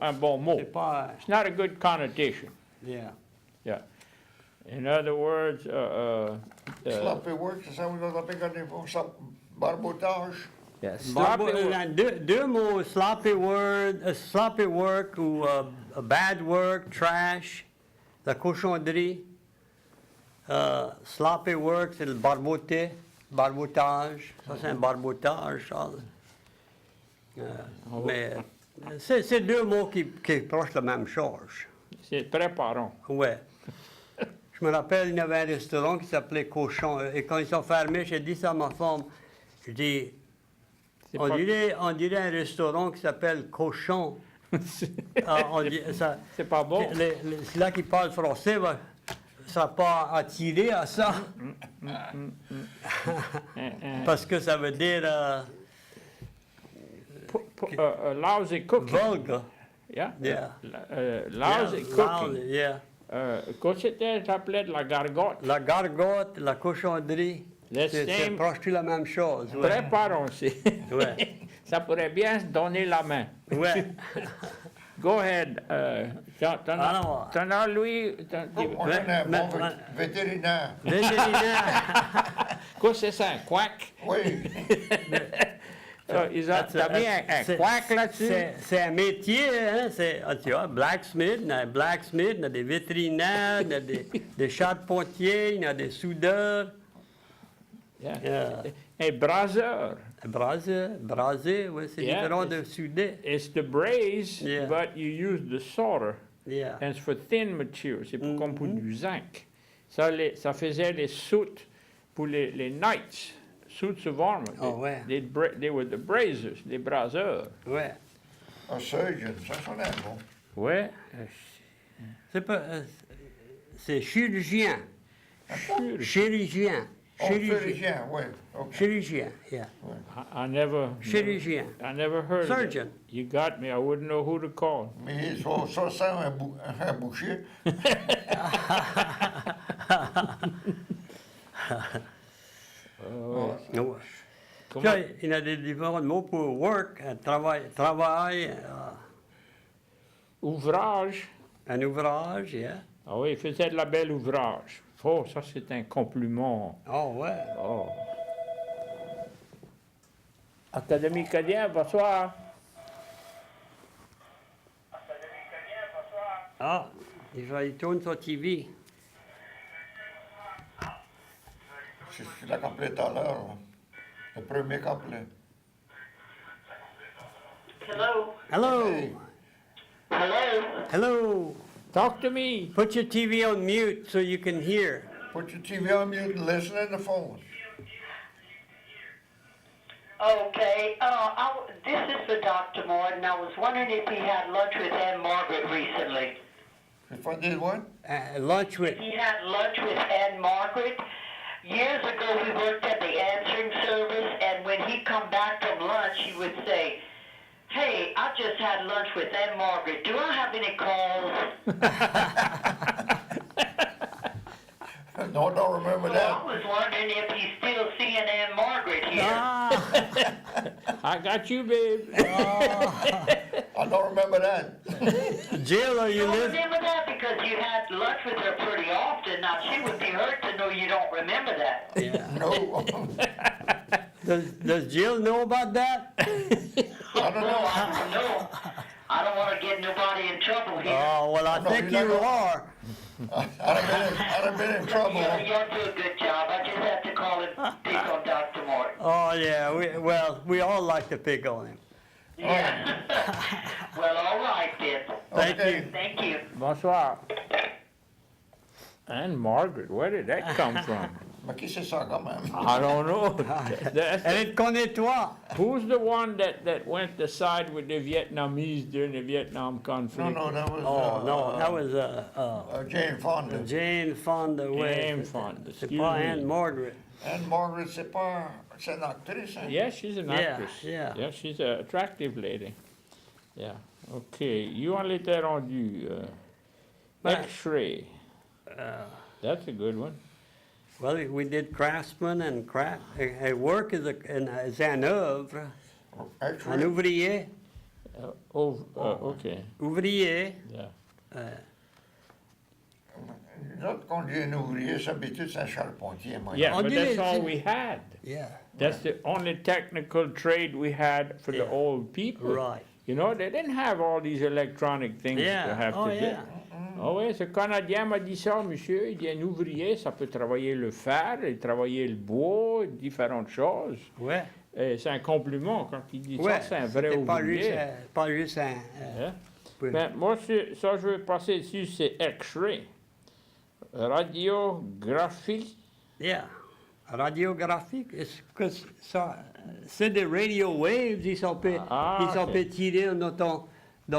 S1: un bon mot.
S3: C'est pas.
S1: It's not a good connotation.
S3: Yeah.
S1: Yeah. In other words,
S2: Sloppy work, c'est ça, vous avez quand ils font ça, barbotage.
S1: yeah, sloppy work.
S3: Deux mots, sloppy work ou bad work, trash, la cochonnerie. Sloppy work, c'est le barbotage. Ça, c'est un barbotage, ça. Mais c'est deux mots qui prochent la même chose.
S1: C'est très parent.
S3: Ouais. Je me rappelle, il y avait un restaurant qui s'appelait Cochon. Et quand ils sont fermés, j'ai dit ça à ma femme. Je dis,
S1: C'est
S3: on
S1: pas-
S3: dirait un restaurant qui s'appelle Cochon.
S1: C'est pas bon.
S3: Celui-là qui parle français, ça n'a pas attiré à ça. Parce que ça veut dire
S1: Lousy cooking.
S3: vulgar.
S1: Yeah.
S3: Yeah.
S1: Lousy
S3: Yeah,
S1: cooking.
S3: loud, yeah.
S1: Quand c'était, ça s'appelait de la gargote.
S3: La gargote, la cochonnerie,
S1: Le
S3: c'est
S1: same-
S3: proche de la même chose. Ouais.
S1: Très parent aussi.
S3: Ouais.
S1: Ça pourrait bien se donner la main.
S3: Ouais.
S1: Go ahead.
S3: Alors.
S1: T'en as, Louis?
S2: On a un
S3: mais-
S2: bon vétérinaire.
S3: Vétérinaire.
S1: Quoi, c'est ça, un quack?
S2: Oui,
S1: T'as mis un couac là-dessus?
S3: C'est un métier, hein? Tu vois, blacksmith, il y a des vétérinaires, il y a des charpentiers, il y a des soudeurs.
S1: Yeah. Un braseur.
S3: Braser, oui, c'est différent de souder.
S1: It's the braise,
S3: Yeah.
S1: but you use the solder.
S3: Yeah.
S1: And it's for thin material. C'est comme pour du zinc. Ça faisait les soutes pour les knights. Suits of armor.
S3: Oh, ouais.
S1: They were the braziers, les braseurs.
S3: Ouais.
S2: Un surgeon, ça sonnait bon.
S1: Ouais.
S3: C'est pas. C'est chirurgien. Chirurgien.
S2: Oh, chirurgien, oui. Okay.
S3: Chirurgien, yeah.
S1: I never
S3: Chirurgien.
S1: I never heard
S3: Surgeon.
S1: of it. You got me. I wouldn't know who to call.
S2: Mais ça sent un boucher.
S3: Ouais.
S1: Comment-
S3: Ça, il y a des différents mots pour work, travail,
S1: Ouvrage.
S3: un ouvrage, yeah.
S1: Ah oui, il faisait de la belle ouvrage. Oh, ça c'est un compliment.
S3: Oh, ouais.
S1: Oh. Académie Acadien, bonsoir.
S3: Ah, il tourne sur TV.
S2: C'est ce qu'il a appelé tout à l'heure, là. Le premier couplet.
S5: Hello?
S3: Hello.
S5: Hello?
S3: Hello.
S1: Talk to me.
S3: Put your TV on mute so you can hear.
S2: Put your TV on mute and listen in the phone.
S5: Okay. This is for Dr. Morton. I was wondering if he had lunch with Ann Margaret recently.
S2: If I did what?
S3: Lunch with.
S5: He had lunch with Ann Margaret. Years ago, we worked at the answering service, and when he come back from lunch, he would say, "Hey, I just had lunch with Ann Margaret. Do I have any calls?"
S2: No, I don't remember
S5: Well, I
S2: that.
S5: was wondering if he's still seeing Ann Margaret here.
S1: I got you, babe.
S2: I don't remember that.
S3: Jill, are
S5: You
S3: you
S5: don't
S3: listening?
S5: remember that because you had lunch with her pretty often. Now, she would be hurt to know you don't remember that.
S3: Yeah.
S2: No.
S3: Does Jill know about that?
S2: I don't
S5: No,
S2: know.
S5: I don't know. I don't want to get nobody in trouble here.
S3: Oh, well, I
S2: No,
S3: think
S2: you're
S3: you
S2: not gonna-
S3: are.
S2: I'd have been in trouble.
S5: You'll do a good job. I just have to call and pick on Dr. Morton.
S3: Oh, yeah. We all like to pick on him.
S5: Yeah. Well, all right then.
S3: Thank
S2: Okay.
S3: you.
S5: Thank you.
S1: Bonsoir. Anne Margaret, where did that come from?
S2: Mais qui c'est ça quand même?
S1: I don't know. That's-
S3: Elle te connaît, toi.
S1: Who's the one that went to side with the Vietnamese during the Vietnam
S2: No,
S1: conflict?
S2: no, that was,
S3: Oh, no, that was
S2: Jane Fonda.
S3: Jane Fonda.
S1: Jane Fonda,
S3: C'est
S1: excuse
S3: pas
S1: me.
S3: Anne Margaret.
S2: Anne Margaret, c'est pas... C'est une actrice, hein?
S1: Yeah, she's an
S3: Yeah,
S1: actress.
S3: yeah.
S1: Yeah, she's an attractive lady. Yeah. Okay. You en l'étais rendu.
S3: Ben,
S1: X-ray. That's a good one.
S3: Well, we did craftsman and craft. Work is un œuvre. Un
S2: Actually,
S3: ouvrier.
S1: Okay.
S3: Ouvrier.
S1: Yeah.
S2: nous autres, quand j'ai un ouvrier, s'habitue, c'est un charpentier, moi.
S1: Yeah,
S3: On
S1: but
S3: dit
S1: that's
S3: les-
S1: all we had.
S3: Yeah.
S1: That's the only technical trade we had for the
S3: Yeah.
S1: old people.
S3: Right.
S1: You know, they didn't have all these electronic things
S3: Yeah.
S1: to have
S3: Oh,
S1: today.
S3: yeah.
S1: Ah oui, ce Canadien m'a dit ça, monsieur. Il dit un ouvrier, ça peut travailler le fer, et travailler le bois, différentes choses.
S3: Ouais.
S1: Et c'est un compliment quand il dit
S3: Ouais.
S1: ça, c'est un vrai
S3: C'était
S1: ouvrier.
S3: pas juste un.
S1: Hein?
S3: Oui.
S1: Ben, moi, ça, je vais passer dessus, c'est X-ray. Radiographie.
S3: Yeah. Radiographique, est-ce que ça, c'est des radio waves, ils sont
S1: ok.
S3: tirés dans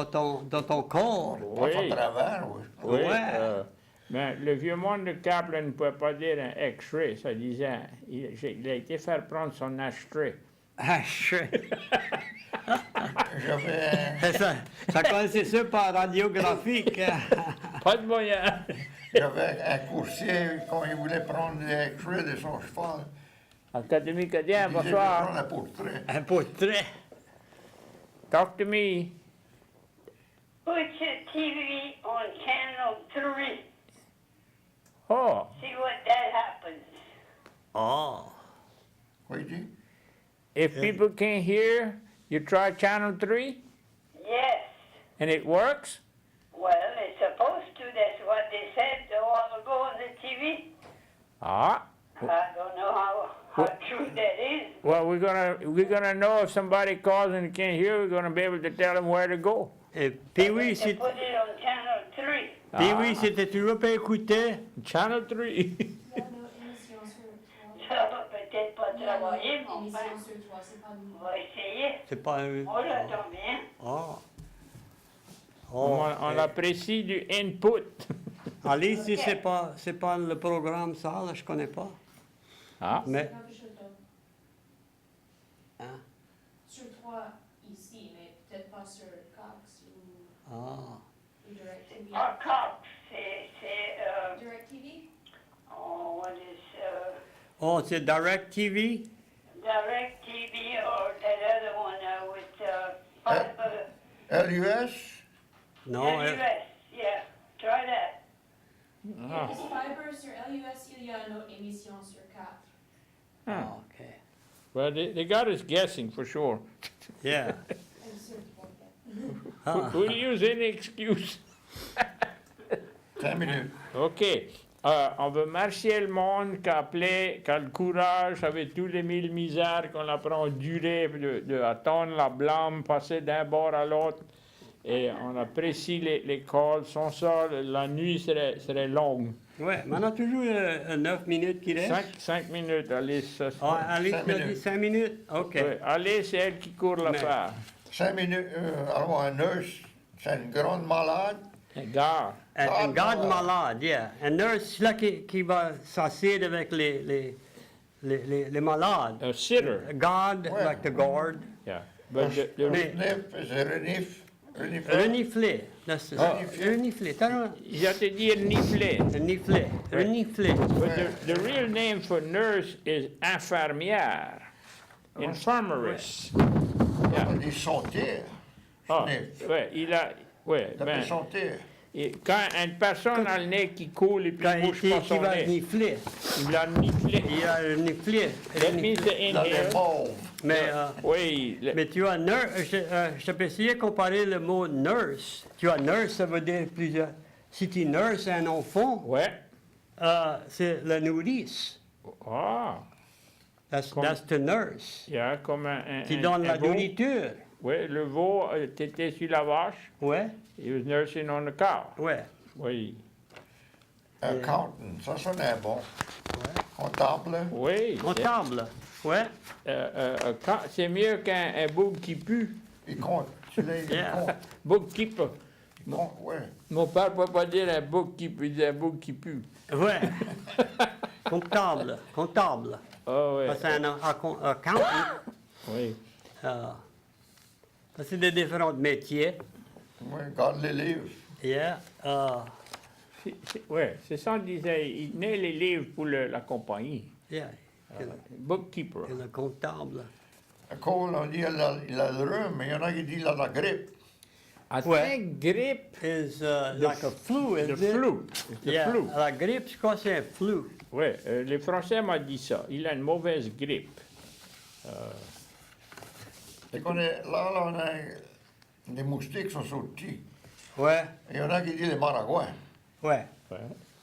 S3: ton corps.
S2: Pas
S1: Oui.
S2: à travers, oui.
S1: Oui.
S3: Ouais.
S1: Ben, le vieux monde de Kaplan ne pouvait pas dire un X-ray, ça disait. Il a été faire prendre son H-ray.
S3: Ah, je-
S2: J'avais
S3: ça commençait ça par radiographique.
S1: Pas de moyen.
S2: j'avais un coursier, quand il voulait prendre les X-rays de son cheval,
S1: Académie Cadien,
S2: il disait, je vais prendre
S1: bonsoir.
S2: un portrait.
S3: Un portrait.
S1: Talk to me.
S6: Put your TV on channel 3.
S1: Oh,
S6: See what that happens.
S3: Oh.
S2: Oui, il dit.
S1: if people can't hear, you try channel 3
S6: Yes.
S1: and it works?
S6: Well, it's supposed to. That's what they said a while ago on the TV.
S1: Ah,
S6: I don't know how true that is.
S1: well, we're gonna know if somebody calls and can't hear, we're gonna be able to tell them where to go.
S3: Et puis oui,
S6: They
S3: si,
S6: put it on channel 3.
S3: puis oui, si tu toujours pas écouté,
S1: Channel 3.
S7: Il y a nos émissions sur
S6: Ça va peut-être pas
S7: Il y a nos
S6: travailler, mais
S7: émissions
S6: enfin,
S7: sur 3, c'est pas
S6: on
S7: nous.
S6: va essayer.
S3: c'est pas un...
S6: On l'entend bien.
S3: Ah.
S1: On apprécie du input.
S3: Allez, si c'est pas le programme ça, là, je connais pas.
S1: Ah,
S3: Mais,
S7: C'est quelque chose d'autre.
S3: hein?
S7: Sur 3 ici, mais peut-être pas sur Cox
S3: Ah.
S7: ou DirecTV.
S6: Ah, Cox, c'est,
S7: DirecTV?
S6: oh, what is,
S3: Oh, c'est Direct TV?
S6: Direct TV or that other one with,
S2: LUS?
S3: Non,
S6: LUS, yeah, try that.
S1: ah.
S7: Sur Fiber, sur LUS, il y a nos émissions sur 4.
S3: Ah, OK.
S1: Well, they got us guessing for sure.
S3: Yeah.
S7: Et sur 3,
S3: Ah.
S1: We'll use any excuse.
S2: 5 minutes.
S1: OK. On veut remercier le monde qui a appelé, qui a le courage, avec tous les mille misères qu'on apprend durer, de attendre la blâme, passer d'un bord à l'autre. Et on apprécie les calls. Sans ça, la nuit serait longue.
S3: Ouais, mais on a toujours 9 minutes qui restent.
S1: 5 minutes, Alice. Ça,
S3: Ah, Alice
S2: 5
S3: m'a dit
S2: minutes.
S3: 5 minutes? OK.
S1: ouais, Alice, c'est elle qui court l'affaire.
S2: 5 minutes. Alors, un nurse, c'est une grande malade.
S1: Gare.
S3: Un garde malade, yeah. Un nurse là qui va s'asseoir avec les malades.
S1: A sitter.
S3: A guard,
S2: Ouais.
S3: like the guard.
S1: Yeah. But
S3: Mais- Renifler. That's it. Renifler. T'as
S1: il a te dire nifler.
S3: renifler. Renifler.
S1: But the real name for nurse is infirmière. Infirmarist. Yeah.
S2: Des santé.
S1: Ah,
S2: Sniff.
S1: ouais, il a. Ouais,
S2: La
S1: ben,
S2: santé.
S1: et quand une personne a le nez qui coule et puis
S3: Quand
S1: il
S3: il
S1: bouge pas
S3: qui
S1: son
S3: va
S1: nez,
S3: renifler.
S1: il a niflé.
S3: Il a renifler.
S1: That means to
S2: Dans les
S1: inhale.
S2: mauves.
S1: Oui,
S3: Mais tu vois, je peux essayer de comparer le mot nurse. Tu vois, nurse, ça veut dire plusieurs. Si tu nurses un enfant,
S1: ouais.
S3: c'est la nourrice.
S1: Ah,
S3: That's to nurse.
S1: il y a comme un.
S3: Tu donnes la
S1: veau.
S3: nourriture.
S1: Oui, le veau, t'étais sur la vache.
S3: Ouais,
S1: He was nursing on the cow.
S3: ouais.
S1: Oui.
S2: Accountant, ça sonnait bon. Comptable.
S1: Oui. c'est-
S3: Comptable. Ouais.
S1: C'est mieux qu'un bouc qui pue.
S2: Il compte. Tu l'as dit,
S3: Yeah.
S2: il compte.
S1: Bookkeeper.
S2: Il compte, ouais.
S1: Mon père ne peut pas dire un bouc qui pue, il dit un bouc qui pue.
S3: Ouais. Comptable. Comptable.
S1: Ah oui.
S3: Ça, c'est un accountant.
S1: Oui.
S3: Ça, c'est des différents métiers.
S2: Oui, garde les livres.
S3: Yeah.
S1: Oui, c'est ça, on disait. Il tenait les livres pour la compagnie.
S3: Yeah.
S1: Bookkeeper.
S3: Et le comptable.
S2: À Cole, on dit qu'il a le rhume, mais il y en a qui disent qu'il a la grippe.
S1: I
S3: Ouais.
S1: think grippe,
S3: Is like a flu,
S1: the
S3: isn't it?
S1: flu. It's the
S3: Yeah.
S1: flu.
S3: La grippe, je crois que c'est un flu.
S1: Oui, les Français m'ont dit ça. Il a une mauvaise grippe.
S2: Tu connais, là, on a des moustiques qui sont sortis.
S3: Ouais.
S2: Il y en a qui disent les maragouins.
S3: Ouais.
S1: Ouais.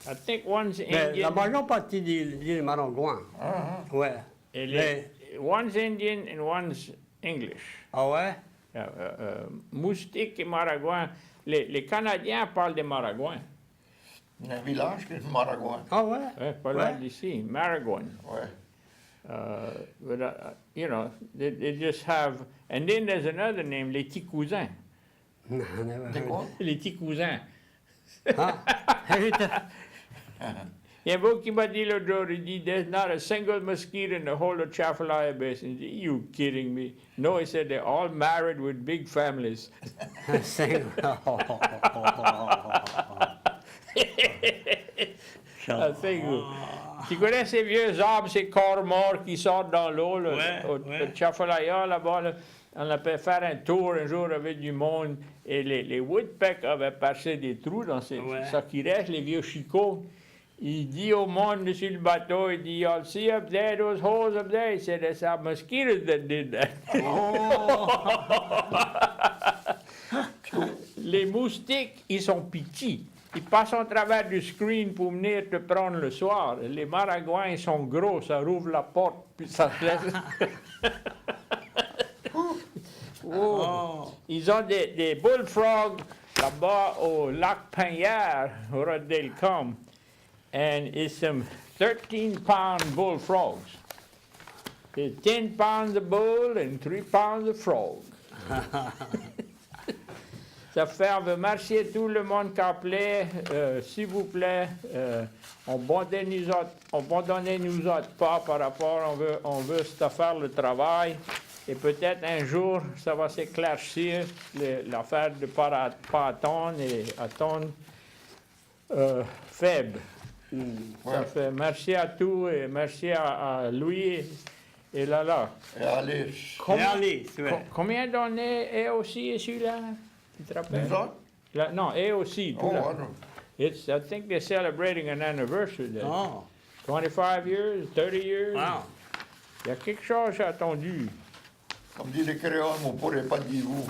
S1: I think one's
S3: Mais la
S1: Indian.
S3: majeure partie des marangouins. Ouais.
S1: et
S3: Mais-
S1: one's Indian and one's English.
S3: Ah ouais?
S1: Moustique et maragouin. Les Canadiens parlent des maragouins.
S2: Il y a un village qui est maragouin.
S3: Ah ouais?
S1: Ouais, pas loin d'ici, Maragouin.
S2: Ouais.
S1: But, you know, they just have. And then there's another name, les petits cousins.
S3: Non, never
S2: Des
S3: heard.
S2: quoi?
S1: Les petits cousins.
S3: Ah.
S1: Il y a un beau qui m'a dit l'autre jour, il dit, there's not a single mosquito in the whole of Chafalaya Basin. I said, you kidding me? No, he said, they're all married with big families. I think, tu connais ces vieux arbres, ces corps morts qui sortent dans l'eau, là,
S3: Ouais,
S1: au
S3: ouais.
S1: Chafalaya, là-bas, là, on a pu faire un tour un jour avec du monde, et les woodpeckers avaient percé des trous dans ces,
S3: Ouais.
S1: ça qui reste, les vieux chicots. il dit au monde sur le bateau, il dit, "You'll see up there, those holes up there." He said, "It's our mosquitoes that did that." Les moustiques, ils sont petits. Ils passent au travers du screen pour venir te prendre le soir. Les maringouins, ils sont gros, ça rouvre la porte, puis ça se laisse. Oh. Ils ont des bullfrogs là-bas au lac Payard, au Roddelcom. And it's some 13-pound bullfrogs. It's 10 pounds of bull and 3 pounds of frog. Ça fait, on veut remercier tout le monde qui a appelé, s'il vous plaît, on abandonnez nous autres pas par rapport, on veut faire le travail, et peut-être un jour, ça va s'éclaircir, l'affaire de pas attendre et attendre faible. Ça fait, merci à tous, et merci à Louis et Lala.
S2: Et Alice.
S1: Combien d'années est aussi celui-là? Tu te rappelles?
S2: Nous autres?
S1: Non, et aussi.
S2: Oh,
S1: Tout là.
S2: I know.
S1: I think they're celebrating an anniversary there.
S3: Oh,
S1: 25 years, 30 years.
S3: wow.
S1: Il y a quelque chose attendu.
S2: Comme dit les créoles, mon pourrait pas dire vous.